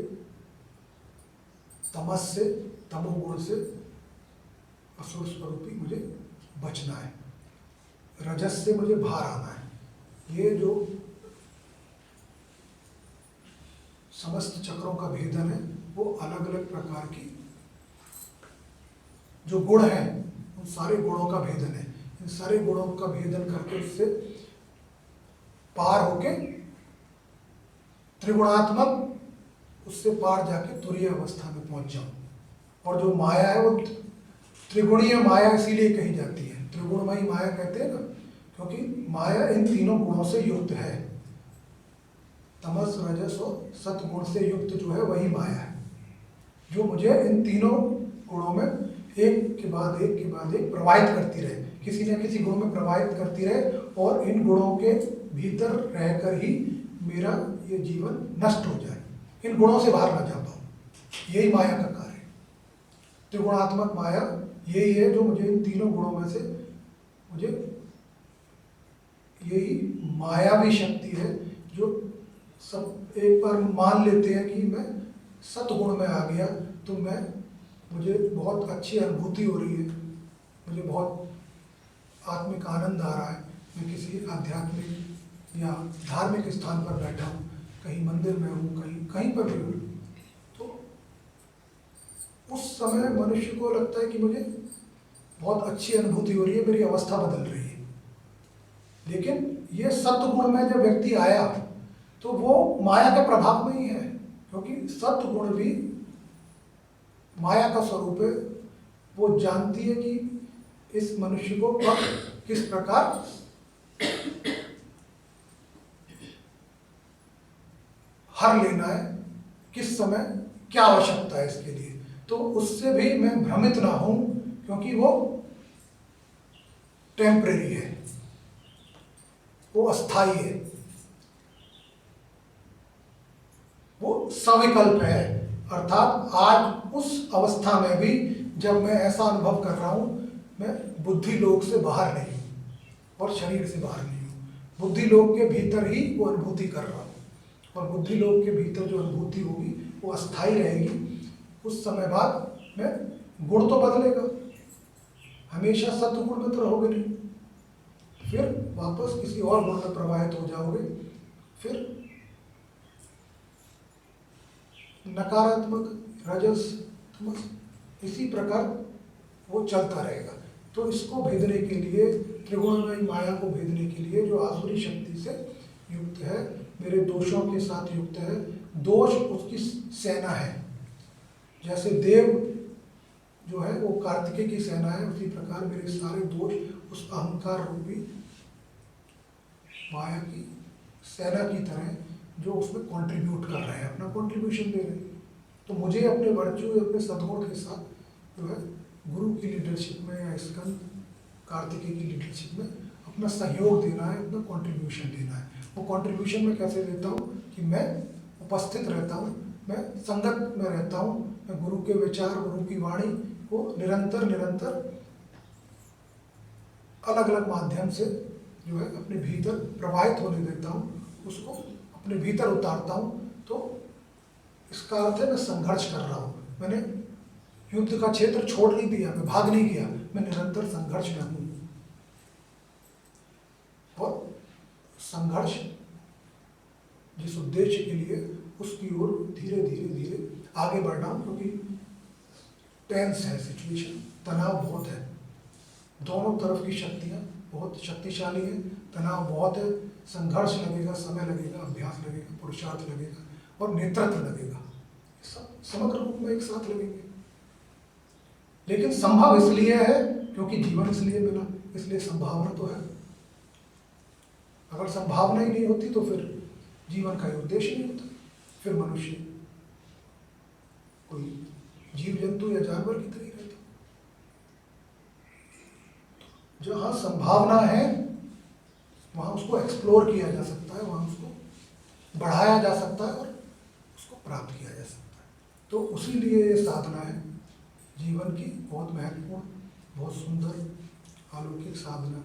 तमस से, तमोगुण से, असुर स्वरूपी मुझे बचना है। रजस से मुझे बाहर आना है। ये जो समस्त चक्रों का भेदन है वो अलग अलग प्रकार की जो गुण हैं उन सारे गुणों का भेदन है। इन सारे गुणों का भेदन करके उससे पार होके त्रिगुणात्मक, उससे पार जाके तुरीय अवस्था में पहुंच जाऊं। और जो माया है वो त्रिगुणीय माया इसीलिए कही जाती है, त्रिगुणमयी माया कहते हैं ना, क्योंकि माया इन तीनों गुणों से युक्त है। तमस, रजस और सतगुण से युक्त जो है वही माया है, जो मुझे इन तीनों गुणों में एक के बाद एक के बाद एक प्रवाहित करती रहे, किसी न किसी गुण में प्रवाहित करती रहे, और इन गुणों के भीतर रहकर ही मेरा ये जीवन नष्ट हो जाए, इन गुणों से बाहर ना जा पाऊँ। यही माया का कार्य है। त्रिगुणात्मक माया यही है जो मुझे इन तीनों गुणों में से मुझे, यही मायावी शक्ति है जो सब एक बार मान लेते हैं कि मैं सतगुण में आ गया तो मुझे बहुत अच्छी अनुभूति हो रही है, मुझे बहुत आत्मिक आनंद आ रहा है, मैं किसी आध्यात्मिक या धार्मिक स्थान पर बैठा हूँ, कहीं मंदिर में हूँ, कहीं पर भी हूँ, तो उस समय मनुष्य को लगता है कि मुझे बहुत अच्छी अनुभूति हो रही है, मेरी अवस्था बदल रही है। लेकिन ये सत्गुण में जब व्यक्ति आया तो वो माया के प्रभाव में ही है, क्योंकि सत्गुण भी माया का स्वरूप है। वो जानती है कि इस मनुष्य को कब किस प्रकार हर लेना है, किस समय क्या आवश्यकता है इसके लिए, तो उससे भी मैं भ्रमित ना हूं, क्योंकि वो टेम्परेरी है, वो अस्थाई है, वो सविकल्प है। अर्थात आज उस अवस्था में भी जब मैं ऐसा अनुभव कर रहा हूं, मैं बुद्धि लोक से बाहर नहीं हूं और शरीर से बाहर नहीं हूं, बुद्धि लोक के भीतर ही वो अनुभूति कर रहा हूं, और बुद्धि लोक के भीतर जो अनुभूति होगी वो अस्थाई रहेगी। कुछ समय बाद में गुण तो बदलेगा, हमेशा सत्गुण में तो रहोगे नहीं, फिर वापस किसी और गुण में प्रवाहित हो जाओगे, फिर नकारात्मक रजस तमस, इसी प्रकार वो चलता रहेगा। तो इसको भेदने के लिए, त्रिगुणमय माया को भेदने के लिए जो आसुरी शक्ति से युक्त है, मेरे दोषों के साथ युक्त है, दोष उसकी सेना है। जैसे देव जो है वो कार्तिकेय की सेना है, उसी प्रकार मेरे सारे दोष उस अहंकार रूपी माया की सेना की तरह जो उसमें कंट्रीब्यूट कर रहे हैं, अपना कंट्रीब्यूशन दे रहे हैं। तो मुझे अपने वर्चू, अपने सद्गुण के साथ जो है गुरु की लीडरशिप में या स्कंद कार्तिकेय की लीडरशिप में अपना सहयोग देना है, अपना कंट्रीब्यूशन देना है। वो कंट्रीब्यूशन में कैसे देता हूँ कि मैं उपस्थित रहता हूँ, मैं संगत में रहता हूँ, मैं गुरु के विचार, गुरु की वाणी को निरंतर अलग अलग माध्यम से जो है अपने भीतर प्रवाहित होने देता हूँ, उसको अपने भीतर उतारता हूँ। तो इसका अर्थ है मैं संघर्ष कर रहा हूँ, मैंने युद्ध का क्षेत्र छोड़ नहीं दिया, मैं भाग नहीं गया, मैं निरंतर संघर्ष में हूँ। और संघर्ष जिस उद्देश्य के लिए, उसकी ओर धीरे धीरे आगे बढ़ रहा हूँ, क्योंकि टेंस है सिचुएशन, तनाव बहुत है, दोनों तरफ की शक्तियाँ बहुत शक्तिशाली है, तनाव बहुत है, संघर्ष लगेगा, समय लगेगा, अभ्यास लगेगा, पुरुषार्थ लगेगा और नेतृत्व लगेगा, सब समग्र रूप में एक साथ लगेंगे। लेकिन संभव इसलिए है क्योंकि जीवन इसलिए मिला, इसलिए संभावना तो है। अगर संभावना ही नहीं होती तो फिर जीवन का उद्देश्य नहीं होता, फिर मनुष्य कोई जीव जंतु या जानवर की तरह रहता। जहाँ संभावना है वहाँ उसको एक्सप्लोर किया जा सकता है, वहाँ उसको बढ़ाया जा सकता है और उसको प्राप्त किया जा सकता है। तो उसी लिए ये साधना है जीवन की, बहुत महत्वपूर्ण, बहुत सुंदर अलौकिक साधना,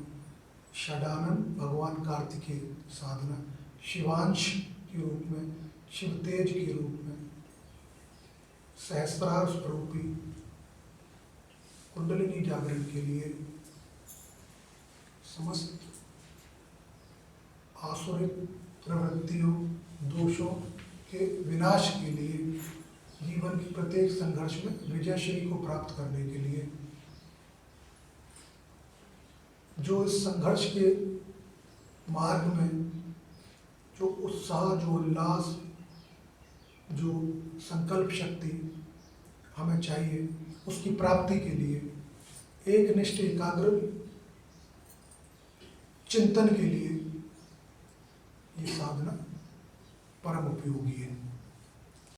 षडानन भगवान कार्तिकेय साधना, शिवांश के रूप में, शिव तेज के रूप में, सहस्त्रार स्वरूपी कुंडलिनी जागरण के लिए, समस्त आसुरिक प्रवृत्तियों, दोषों के विनाश के लिए, जीवन की प्रत्येक संघर्ष में विजयश्री को प्राप्त करने के लिए, जो इस संघर्ष के मार्ग में जो उत्साह, जो उल्लास, जो संकल्प शक्ति हमें चाहिए, उसकी प्राप्ति के लिए एकनिष्ठ एकाग्र चिंतन के लिए ये साधना परम उपयोगी है।